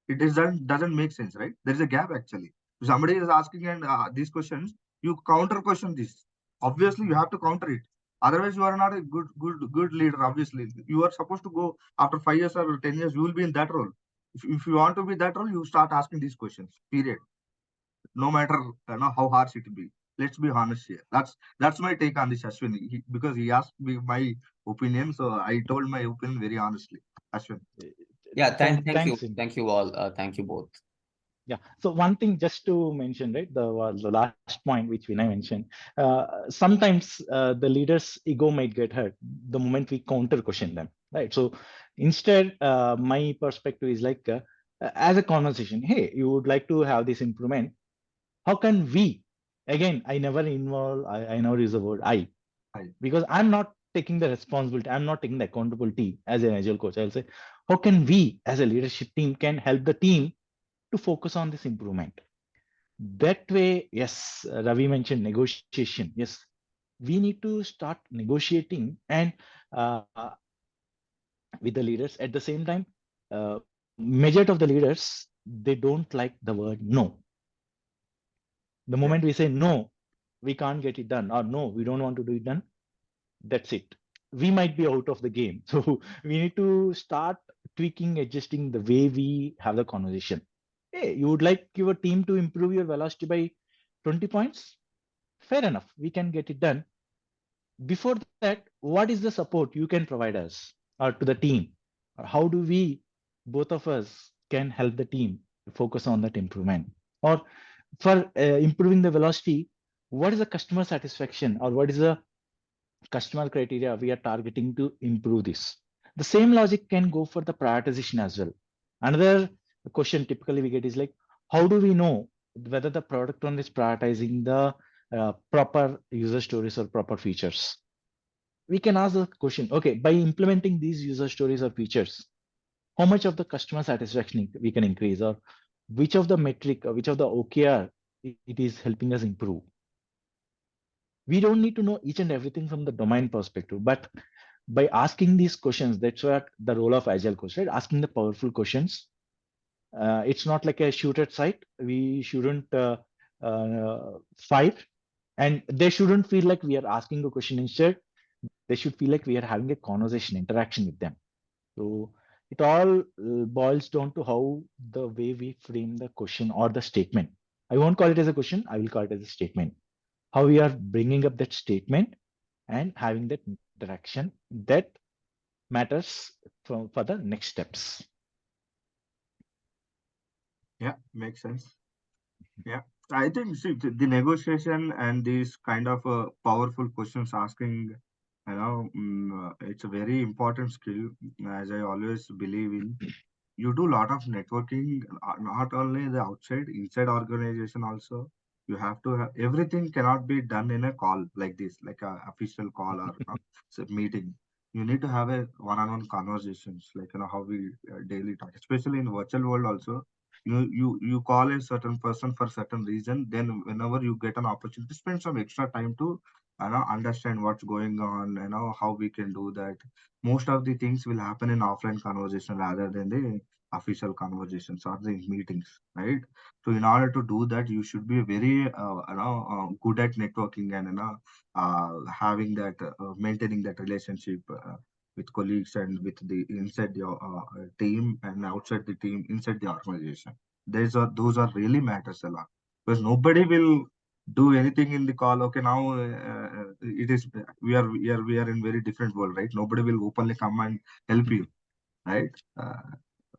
It doesn't make sense, right? There is a gap actually. If somebody is asking and these questions, you counter question this. Obviously, you have to counter it. Otherwise, you are not a good leader. Obviously, you are supposed to go after 5 years or 10 years. You will be in that role. If you want to be that role, you start asking these questions. Period, no matter how harsh it be. Let's be honest here. That's my take on this, Ashwin. Because he asked me my opinion, so I told my opinion very honestly. Ashwin. Yeah, thank you. Thanks. Thank you all. Thank you both. Yeah. So one thing just to mention, right? The last point which Vinay mentioned. Sometimes the leader's ego might get hurt the moment we counter question them, right? So instead, my perspective is like as a conversation. Hey, you would like to have this improvement. How can we? Again, I never involve. I never use the word I, Hi. because I'm not taking the responsibility. I'm not taking the accountability as an agile coach. I'll say, how can we as a leadership team can help the team to focus on this improvement? That way, yes, Ravi mentioned negotiation. Yes, we need to start negotiating and with the leaders. At the same time, majority of the leaders, they don't like the word no. The Yeah. moment we say no, we can't get it done, or no, we don't want to do it done, that's it. We might be out of the game. So we need to start tweaking, adjusting the way we have the conversation. Hey, you would like your team to improve your velocity by 20 points? Fair enough, we can get it done. Before that, what is the support you can provide us or to the team? Or how do we, both of us, can help the team focus on that improvement? Or for improving the velocity, what is the customer satisfaction or what is the customer criteria we are targeting to improve this? The same logic can go for the prioritization as well. Another question typically we get is like, how do we know whether the product owner is prioritizing the proper user stories or proper features? We can ask the question, okay, by implementing these user stories or features, how much of the customer satisfaction we can increase, or which of the metric or which of the OKR it is helping us improve? We don't need to know each and everything from the domain perspective, but by asking these questions, that's what the role of agile coach, right? Asking the powerful questions. It's not like a shoot at sight. We shouldn't fight, and they shouldn't feel like we are asking a question. Instead, they should feel like we are having a conversation, interaction with them. So it all boils down to how the way we frame the question or the statement. I won't call it as a question. I will call it as a statement. How we are bringing up that statement and having that interaction, that matters for the next steps. Yeah, makes sense. Yeah, I think see, the negotiation and these kind of powerful questions asking, it's a very important skill, as I always believe in. You do a lot of networking, not only the outside, inside organization also. You have to have everything cannot be done in a call like this, like a official call or meeting. You need to have a one-on-one conversations, like how we daily talk, especially in virtual world also. You call a certain person for certain reason. Then whenever you get an opportunity, spend some extra time to understand what's going on. How we can do that. Most of the things will happen in offline conversation rather than the official conversations or the meetings, right? So in order to do that, you should be very good at networking and having that maintaining that relationship with colleagues and with the inside your team and outside the team, inside the organization. Those are really matters a lot, because nobody will do anything in the call. Okay, now it is we are in very different world, right? Nobody will openly come and help you, right?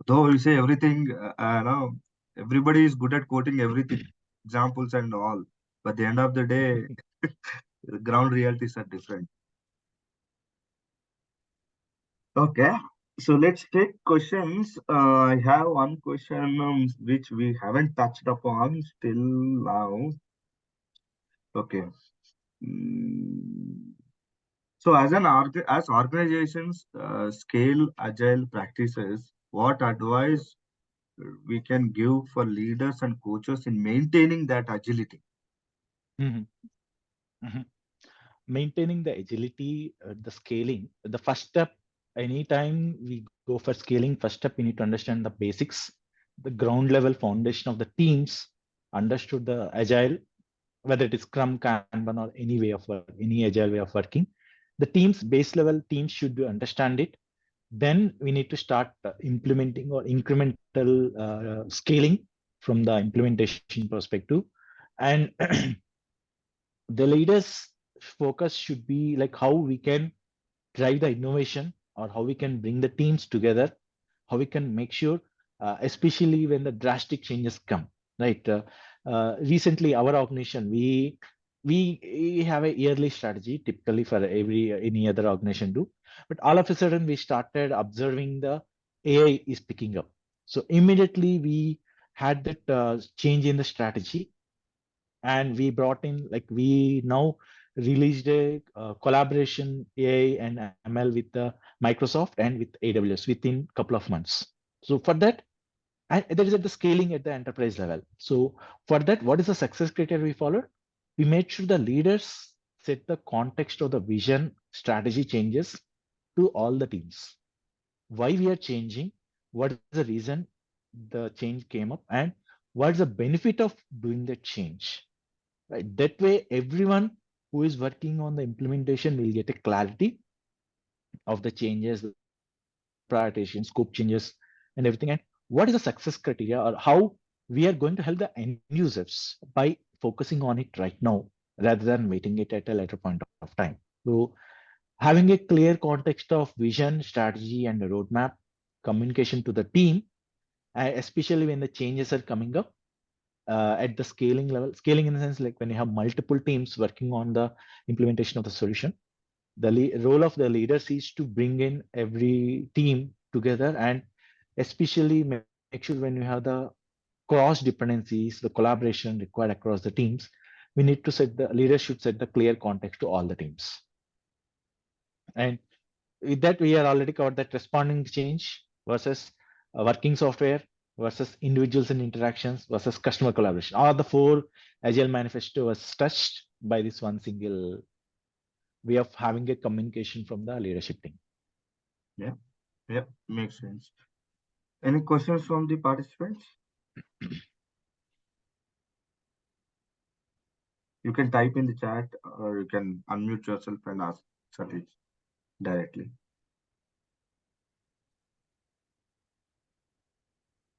Though we say everything, now everybody is good at quoting everything, examples and all, but the end of the day, the ground realities are different. Okay, so let's take questions. I have one question which we haven't touched upon still now. Okay. Mm, So, as organizations scale agile practices, what advice we can give for leaders and coaches in maintaining that agility? Mhm, mhm. Maintaining the agility, the scaling, the first step, anytime we go for scaling, first step, we need to understand the basics, the ground level foundation of the teams, understood the agile, whether it is Scrum, Kanban, or any agile way of working. The teams, base level teams should understand it. Then we need to start implementing or incremental scaling from the implementation perspective. And the leaders focus should be like how we can drive the innovation or how we can bring the teams together, how we can make sure, especially when the drastic changes come, right? Recently, our organization, we have a yearly strategy, typically for any other organization do, but all of a sudden we started observing the AI is picking up. So immediately we had that change in the strategy, and we brought in, like, we now released a collaboration AI and ML with the Microsoft and with AWS within a couple of months. So for that, and there is at the scaling at the enterprise level. So for that, what is the success criteria we followed? We made sure the leaders set the context of the vision strategy changes to all the teams. Why we are changing, what is the reason the change came up, and what is the benefit of doing the change, right? That way, everyone who is working on the implementation will get a clarity of the changes, the prioritization, scope changes, and everything. And what is the success criteria, or how we are going to help the end users by focusing on it right now rather than waiting it at a later point of time. So having a clear context of vision, strategy, and a roadmap, communication to the team, especially when the changes are coming up at the scaling level. Scaling in the sense, like when you have multiple teams working on the implementation of the solution, the role of the leaders is to bring in every team together, and especially make sure when you have the cross dependencies, the collaboration required across the teams, we need to set the leaders should set the clear context to all the teams. And with that, we are already covered that responding to change versus working software versus individuals and interactions versus customer collaboration. All the four Agile manifesto was touched by this one single way of having a communication from the leadership team. Yeah, yeah, makes sense. Any questions from the participants? You can type in the chat or you can unmute yourself and ask Satish directly.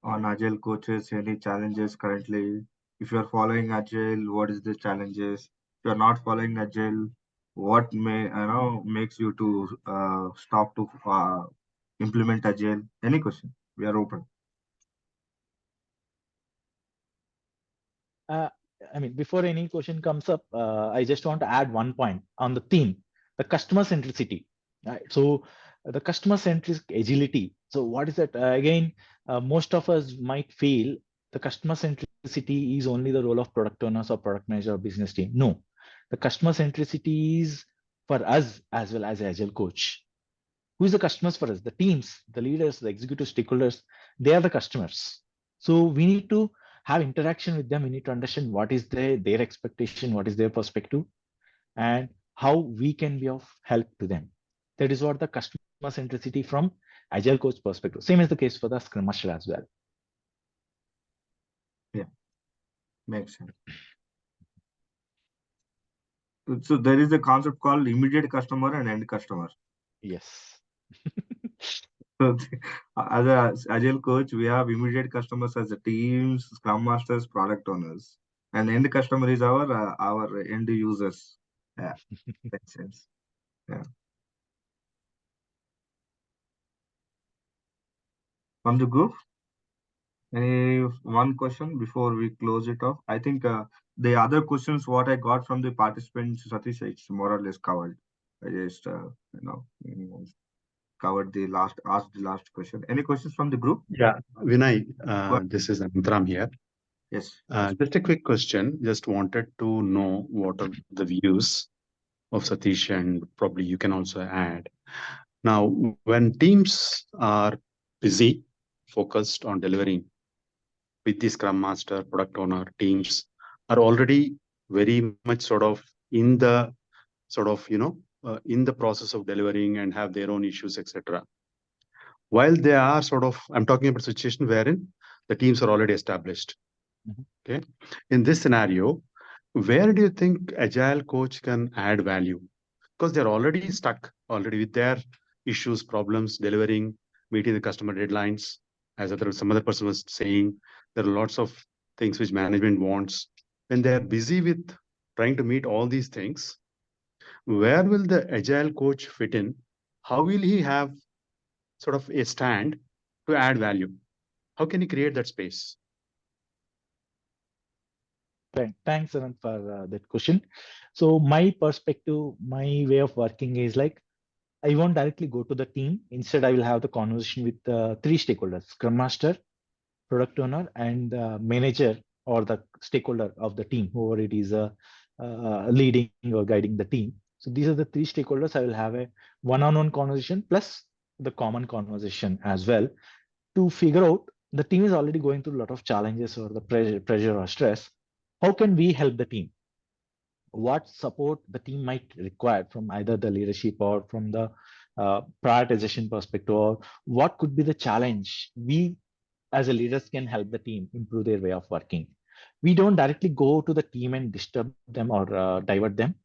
On Agile coaches, any challenges currently? If you are following Agile, what is the challenges? If you are not following Agile, what makes you to stop to implement Agile? Any question? We are open. Uh, I mean, before any question comes up, I just want to add one point on the theme, the customer centricity. Right? So the customer centric agility. So what is that? Again, most of us might feel the customer centricity is only the role of product owners or product manager or business team. No, the customer centricity is for us as well as Agile coach. Who is the customers for us? The teams, the leaders, the executive stakeholders, they are the customers. So we need to have interaction with them. We need to understand what is their expectation, what is their perspective, and how we can be of help to them. That is what the customer centricity from Agile coach perspective. Same is the case for the Scrum Master as well. Yeah, makes sense. So there is a concept called immediate customer and end customer. Yes. So as a Agile coach, we have immediate customers as the teams, Scrum Masters, product owners. and end customer is our end users. Yeah, makes sense. Yeah. From the group, any one question before we close it off? I think the other questions what I got from the participants, Satish, it's more or less covered. I just covered the last asked the last question. Any questions from the group? Yeah, Vinay, Go this is Antram here. Yes. Just a quick question. Just wanted to know what are the views of Satish, and probably you can also add. Now, when teams are busy, focused on delivering with the Scrum Master, product owner, teams are already very much sort of in the sort of, in the process of delivering and have their own issues, etc. While they are sort of, I'm talking about a situation wherein the teams are already established. Mhm. Okay. In this scenario, where do you think Agile Coach can add value? Because they're already stuck already with their issues, problems, delivering, meeting the customer deadlines. As some other person was saying, there are lots of things which management wants. When they're busy with trying to meet all these things, where will the Agile Coach fit in? How will he have sort of a stand to add value? How can he create that space? Thanks, Anand, for that question. So my perspective, my way of working is like I won't directly go to the team. Instead, I will have the conversation with three stakeholders: Scrum Master, product owner, and manager or the stakeholder of the team, whoever it is leading or guiding the team. So these are the three stakeholders. I will have a one-on-one conversation plus the common conversation as well to figure out the team is already going through a lot of challenges or the pressure or stress. How can we help the team? What support the team might require from either the leadership or from the prioritization perspective, or what could be the challenge we as a leaders can help the team improve their way of working. We don't directly go to the team and disturb them or divert them.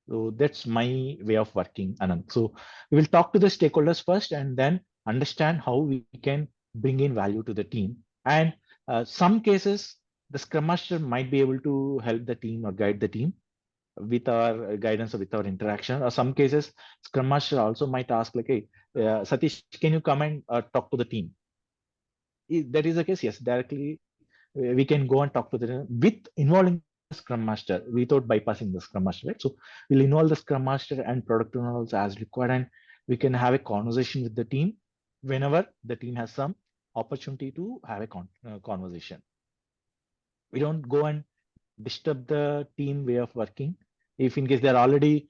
So that's my way of working, Anand. So we will talk to the stakeholders first and then understand how we can bring in value to the team. And some cases, the Scrum Master might be able to help the team or guide the team with our guidance or with our interaction. Or some cases, Scrum Master also might ask like, "Hey, Satish, can you come and talk to the team?" If that is the case, yes, directly we can go and talk to them with involving the Scrum Master without bypassing the Scrum Master, right? So we'll involve the Scrum Master and product owner also as required, and we can have a conversation with the team whenever the team has some opportunity to have a conversation. We don't go and disturb the team way of working. If in case they're already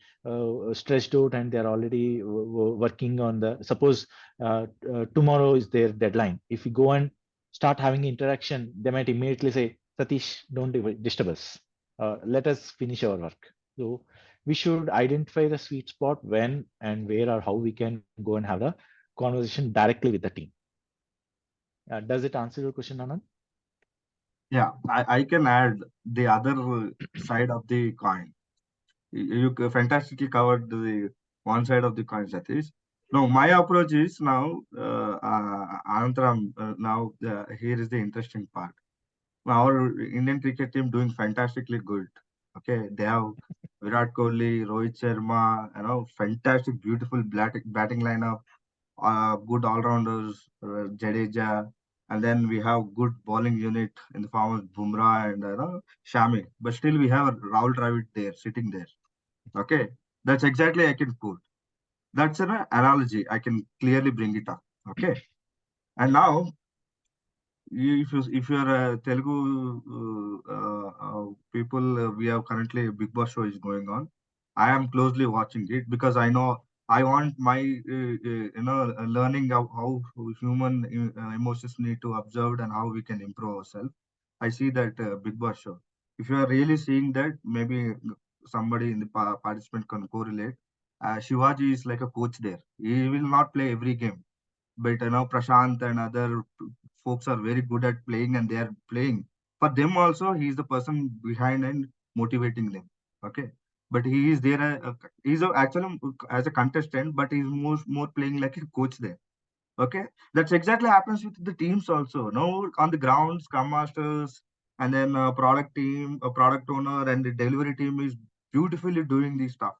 stressed out and they're already working on the, suppose tomorrow is their deadline. If we go and start having interaction, they might immediately say, Satish, don't disturb us. Let us finish our work. So we should identify the sweet spot when and where or how we can go and have the conversation directly with the team. Does it answer your question, Anand? Yeah, I can add the other side of the coin. You fantastically covered the one side of the coin, Satish. No, my approach is now, Anantram, now here is the interesting part. Our Indian cricket team doing fantastically good. Okay, they have Virat Kohli, Rohit Sharma, fantastic, beautiful batting lineup, good all-rounders, Jadeja, and then we have good bowling unit in the form of Bumrah and Shami. But still, we have Rahul Dravid there, sitting there. Okay, that's exactly I can put. That's an analogy. I can clearly bring it up. Okay, and now if you're a Telugu people, we have currently a Big Boss show is going on. I am closely watching it because I know I want my learning of how human emotions need to observe and how we can improve ourselves. I see that Big Boss show. If you are really seeing that, maybe somebody in the participant can correlate. Shivaji is like a coach there. He will not play every game, but Prashant and other folks are very good at playing and they are playing. For them also, he is the person behind and motivating them. Okay, but he is there. Actually as a contestant, but he's more playing like a coach there. Okay, that's exactly happens with the teams also. No, on the ground, scrum masters, and then product team, a product owner, and the delivery team is beautifully doing this stuff.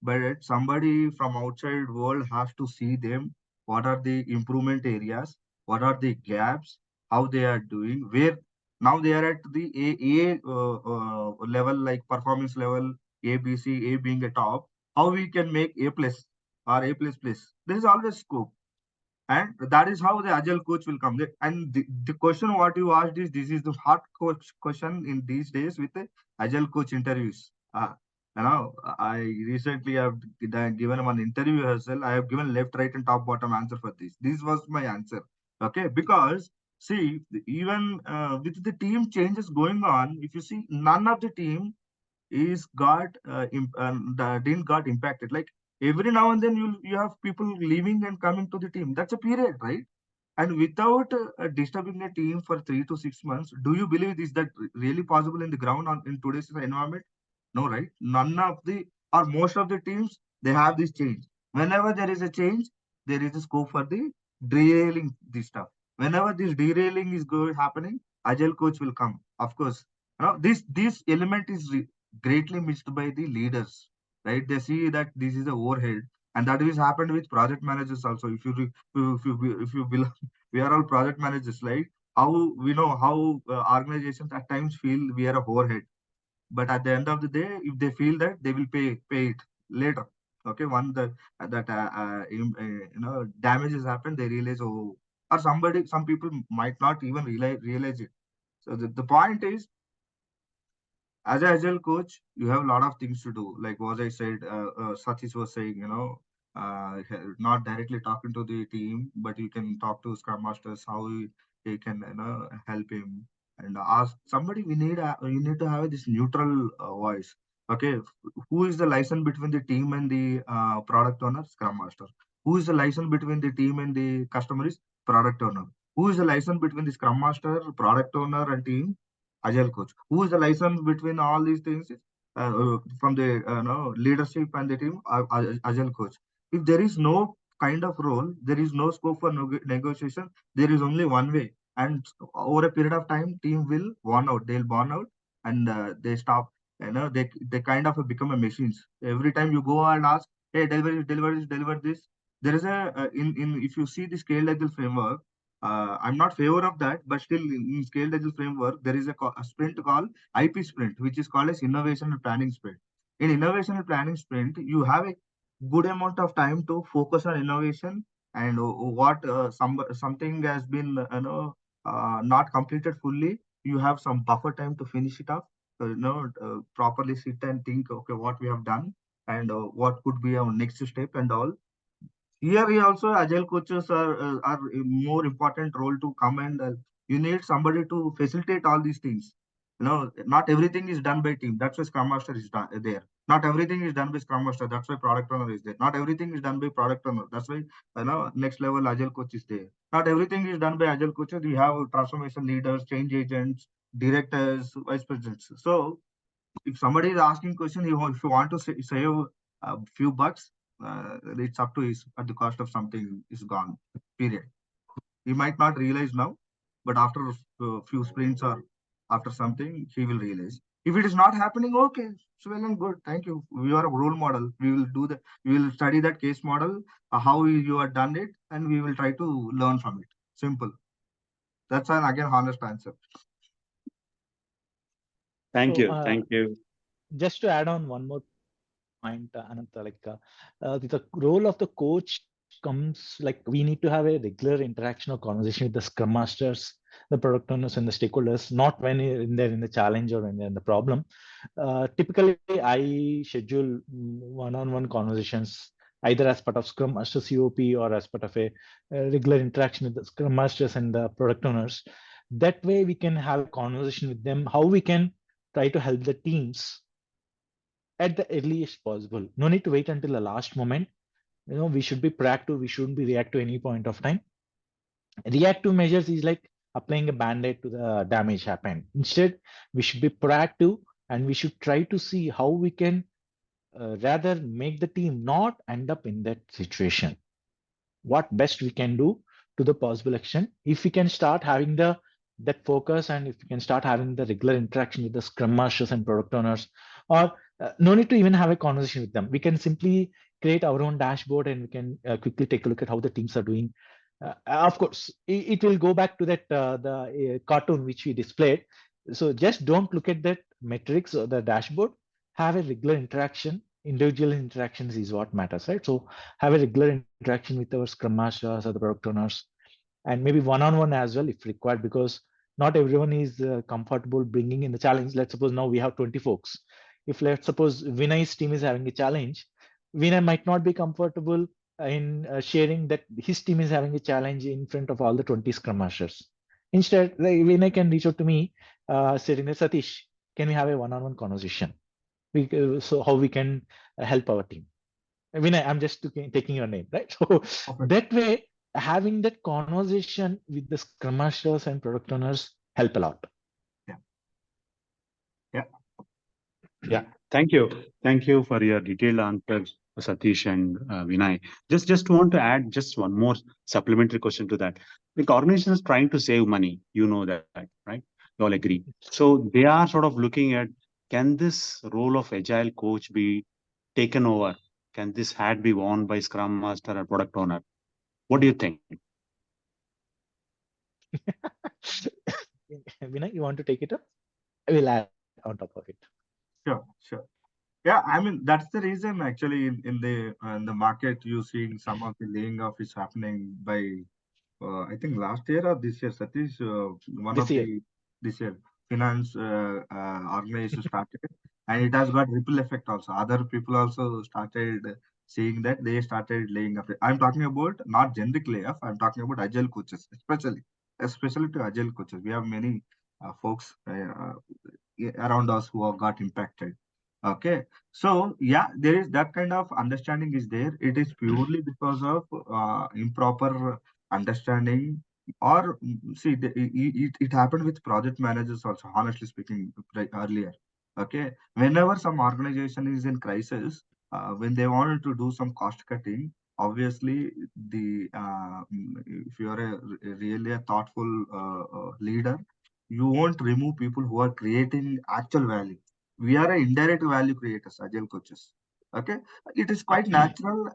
But somebody from outside world has to see them. What are the improvement areas? What are the gaps? How they are doing? Where now they are at the A level, like performance level, A, B, C, A being a top. How we can make A plus or A plus plus? There is always scope, and that is how the agile coach will come there. And the question what you asked is, this is the hard coach question in these days with the agile coach interviews. I recently have given one interview as well. I have given left, right, and top, bottom answer for this was my answer. Okay, because see, even with the team changes going on, if you see, none of the team is got didn't got impacted. Like every now and then you have people leaving and coming to the team. That's a period, right? And without disturbing the team for 3 to 6 months, do you believe is that really possible in the ground in today's environment? No, right? None of the or most of the teams they have this change. Whenever there is a change, there is a scope for the derailing this stuff. Whenever this derailing is going happening, agile coach will come. Of course, this element is greatly missed by the leaders, right? They see that this is a overhead, and that is happened with project managers also. If you will, we are all project managers, right? How we know how organizations at times feel we are a overhead, but at the end of the day, if they feel that, they will pay it later. Okay, one that damages happen, they realize, oh, or some people might not even realize it. So the point is, as an agile coach, you have a lot of things to do. Like what I said, Satish was saying, not directly talking to the team, but you can talk to Scrum Masters, how he can, help him and ask somebody. We need to have this neutral voice. Okay, who is the liaison between the team and the product owner? Scrum Master. Who is the liaison between the team and the customer? Is product owner. Who is the liaison between the Scrum Master, product owner, and team? Agile coach. Who is the license between all these things? Is from the leadership and the team, Agile coach. If there is no kind of role, there is no scope for negotiation. There is only one way, and over a period of time, team will burn out. They'll burn out, and they stop. They kind of become a machines. Every time you go and ask, hey, deliver this. There is a in if you see the scale agile framework, I'm not favor of that, but still in scaled agile framework, there is a sprint called IP sprint, which is called as innovation and planning sprint. In innovation and planning sprint, you have a good amount of time to focus on innovation, and what something has been not completed fully. You have some buffer time to finish it off. Properly sit and think, okay, what we have done, and what could be our next step and all. Here we also agile coaches are a more important role to come, and you need somebody to facilitate all these things. Not everything is done by team. That's why Scrum Master is there. Not everything is done by Scrum Master. That's why Product Owner is there. Not everything is done by Product Owner. That's why next level Agile Coach is there. Not everything is done by Agile Coaches. We have transformation leaders, change agents, directors, vice presidents. So if somebody is asking question, if you want to save a few bucks, it's up to his at the cost of something is gone. Period. He might not realize now, but after a few sprints or after something, he will realize. If it is not happening, okay, so well and good. Thank you. We are a role model. We will do the. We will study that case model, how you have done it, and we will try to learn from it. Simple. That's an again honest answer. Thank So you. Thank you. just to add on one more point, Ananta, the role of the coach comes like we need to have a regular interaction or conversation with the scrum masters, the product owners, and the stakeholders. Not when they're in the challenge or when they're in the problem. Typically, I schedule one-on-one conversations either as part of Scrum Master COP or as part of a regular interaction with the Scrum Masters and the product owners. That way, we can have a conversation with them how we can try to help the teams at the earliest possible. No need to wait until the last moment. We should be proactive. We shouldn't be reactive any point of time. Reactive measures is like applying a band-aid to the damage happened. Instead, we should be proactive and we should try to see how we can rather make the team not end up in that situation. What best we can do to the possible extent. If we can start having the that focus, and if you can start having the regular interaction with the scrum masters and product owners, or no need to even have a conversation with them, we can simply create our own dashboard and we can quickly take a look at how the teams are doing. Of course, it will go back to that the cartoon which we displayed. So just don't look at that metrics or the dashboard. Have a regular interaction. Individual interactions is what matters, right? So have a regular interaction with our scrum masters or the product owners, and maybe one-on-one as well if required, because not everyone is comfortable bringing in the challenge. Let's suppose now we have 20 folks. If let's suppose Vinay's team is having a challenge, Vinay might not be comfortable in sharing that his team is having a challenge in front of all the 20 scrum masters. Instead, like, Vinay can reach out to me, saying that Satish, can we have a one-on-one conversation? So how we can help our team. Vinay, I'm just taking your name, right? So Perfect. that way, having that conversation with the scrum masters and product owners help a lot. Yeah. Yeah. Yeah. Thank you. Thank you for your detailed answers, Satish and Vinay. Just want to add just one more supplementary question to that. Like organizations trying to save money, you know that, right? You all agree. So they are sort of looking at, can this role of agile coach be taken over? Can this hat be worn by Scrum Master or product owner? What do you think? Vinay, you want to take it up? I will add on top of it. Sure. Sure. Yeah, I mean that's the reason actually in the market you seeing some of the laying off is happening by I think last year or this year, Satish, one This of year. the this year finance organization started, and it has got ripple effect also. Other people also started seeing that they started laying off. I'm talking about not generic layoff. I'm talking about agile coaches, especially to agile coaches. We have many folks around us who have got impacted. Okay, so yeah, there is that kind of understanding is there. It is purely because of improper understanding, or see, it happened with project managers also. Honestly speaking, earlier. Okay, whenever some organization is in crisis, when they wanted to do some cost cutting, obviously the if you are really a thoughtful leader, you won't remove people who are creating actual value. We are a indirect value creators, agile coaches. Okay, it is quite natural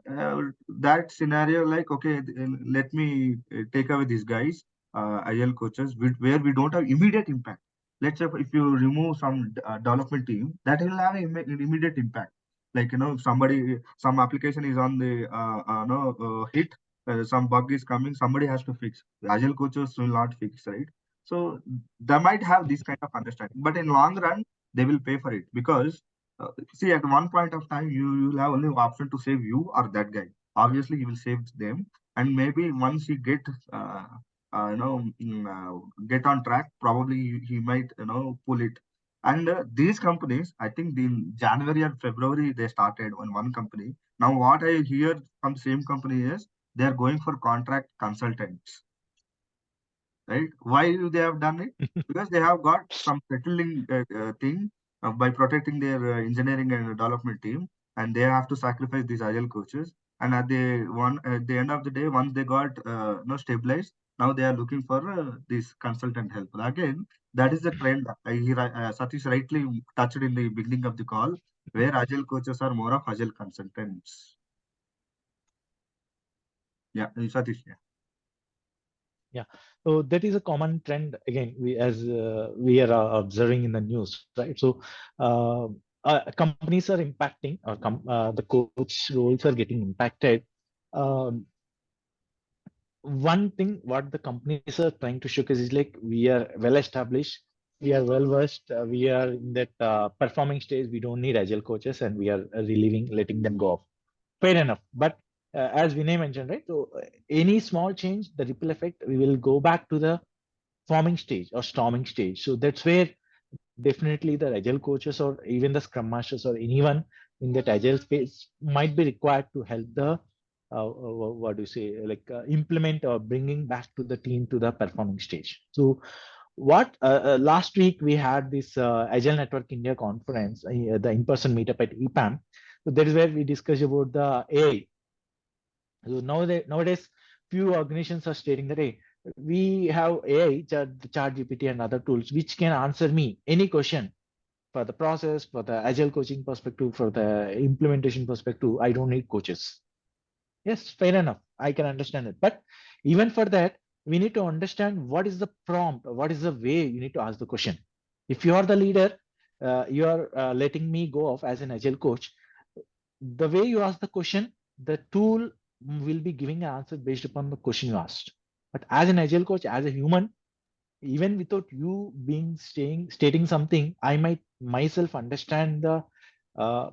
that scenario, like okay, let me take away these guys, agile coaches, where we don't have immediate impact. Let's say if you remove some development team, that will have an immediate impact. Like somebody, some application is on the no hit, some bug is coming, somebody has to fix. The agile coaches will not fix, right? So they might have this kind of understanding, but in long run, they will pay for it because see, at one point of time, you will have only option to save you or that guy. Obviously, you will save them, and maybe once you get get on track, probably he might pull it. And these companies, I think in January and February they started on one company. Now what I hear from same company is they are going for contract consultants, right? Why they have done it? Because they have got some settling thing by protecting their engineering and development team, and they have to sacrifice these agile coaches. And at the end of the day, once they got no stabilized, now they are looking for this consultant help. Again, that is the trend. Satish rightly touched in the beginning of the call, where agile coaches are more of agile consultants. Yeah, Satish. Yeah. Yeah. So that is a common trend. Again, we are observing in the news, right? So companies are impacting, or the coach roles are getting impacted. Um, One thing what the companies are trying to showcase is like we are well established, we are well versed, we are in that performing stage. We don't need agile coaches, and we are relieving, letting them go off. Fair enough. But as Vinay mentioned, right? So any small change, the ripple effect, we will go back to the forming stage or storming stage. So that's where definitely the agile coaches or even the scrum masters or anyone in that agile space might be required to help the what do you say, like implement or bringing back to the team to the performing stage. So what last week we had this Agile Network India conference, the in-person meetup at EPAM. So that is where we discussed about the AI. So nowadays, few organizations are stating that, hey, we have AI, chat GPT and other tools which can answer me any question for the process, for the agile coaching perspective, for the implementation perspective. I don't need coaches. Yes, fair enough. I can understand it. But even for that, we need to understand what is the prompt, what is the way you need to ask the question. If you are the leader, you are letting me go off as an agile coach. The way you ask the question, the tool will be giving an answer based upon the question you asked. But as an agile coach, as a human, even without you being stating something, I might myself understand the uh,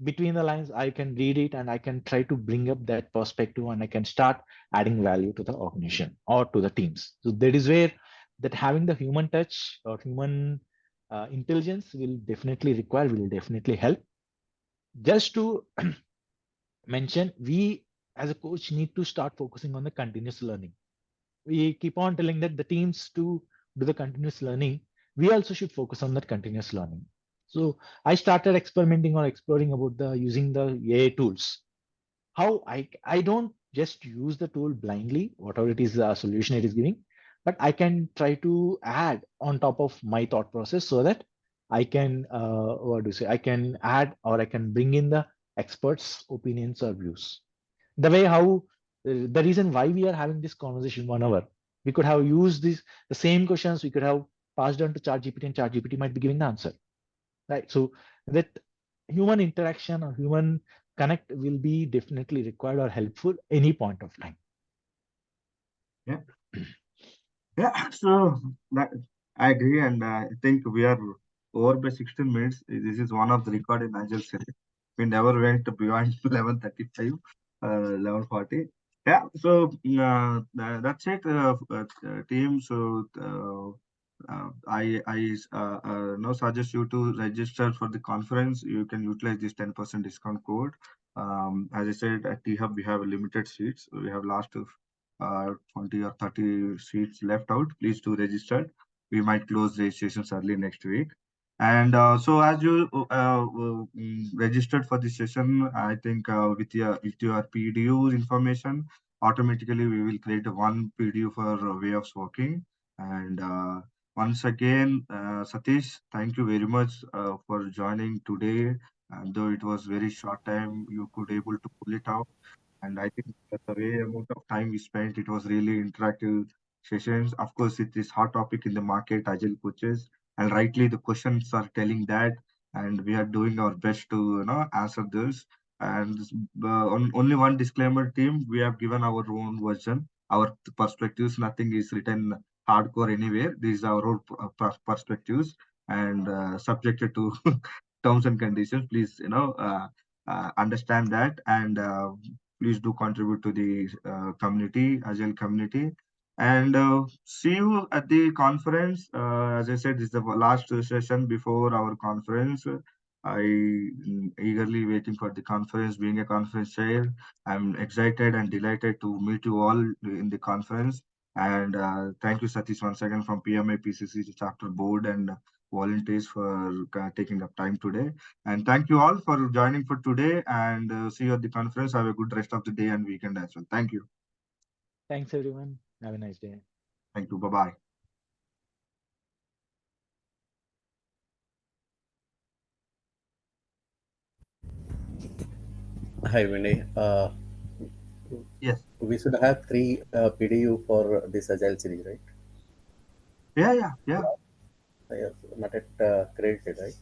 between the lines. I can read it and I can try to bring up that perspective and I can start adding value to the organization or to the teams. So that is where that having the human touch or human intelligence will definitely help. Just to mention, we as a coach need to start focusing on the continuous learning. We keep on telling that the teams to do the continuous learning, we also should focus on that continuous learning. So I started experimenting or exploring about the using the AI tools. How I don't just use the tool blindly, whatever it is the solution it is giving, but I can try to add on top of my thought process so that I can what do you say, I can add or I can bring in the experts' opinions or views. The way how the reason why we are having this conversation 1 hour, we could have used the same questions, we could have passed on to ChatGPT and ChatGPT might be giving the answer, right? So that human interaction or human connect will be definitely required or helpful any point of time. Yeah. Yeah, so that, I agree, and I think we are over by 16 minutes. This is one of the record in Agile series. We never went beyond 11:35, 11:40. Yeah, so that's it, team. So I now suggest you to register for the conference. You can utilize this 10% discount code. As I said, at T-Hub, we have limited seats. We have last 20 or 30 seats left out. Please do register. We might close registrations early next week. And so as you registered for this session, I think with your PDU information, automatically we will create a one PDU for way of working. And once again, Satish, thank you very much for joining today. And though it was very short time, you could able to pull it out. And I think that the way amount of time we spent, it was really interactive sessions. Of course, it is hot topic in the market, agile coaches, and rightly the questions are telling that, and we are doing our best to answer this. And only one disclaimer, team, we have given our own version, our perspectives. Nothing is written hardcore anywhere. These are our own perspectives and subjected to terms and conditions. Please, understand that and please do contribute to the community, Agile community. And see you at the conference. As I said, this is the last session before our conference. Eagerly waiting for the conference. Being a conference chair, I'm excited and delighted to meet you all in the conference. And thank you, Satish, once again from PMI PCC chapter board and volunteers for taking up time today. And thank you all for joining for today and see you at the conference. Have a good rest of the day and weekend as well. Thank you. Thanks everyone. Have a nice day. Thank you. Bye-bye. Hi, Vinay. Yes. We should have three PDU for this Agile series, right? Yeah. Yes, not at credited, right?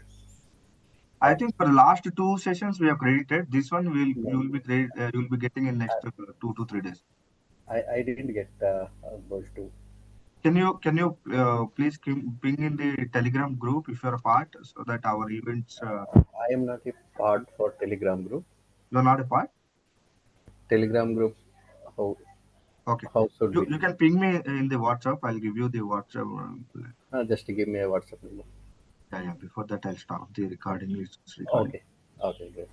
I think for the last two sessions we have credited. This one will No, you will be you will be getting in next 2 to 3 days. I didn't get those two. Can you please ping in the Telegram group if you're a part so that our events I am not a part for Telegram group. you're not a part? Telegram group, how Okay. how should You we? you can ping me in the WhatsApp. I'll give you the WhatsApp. Just give me a WhatsApp number. Yeah. Before that, I'll stop the recording. It's recording. Okay, okay, great.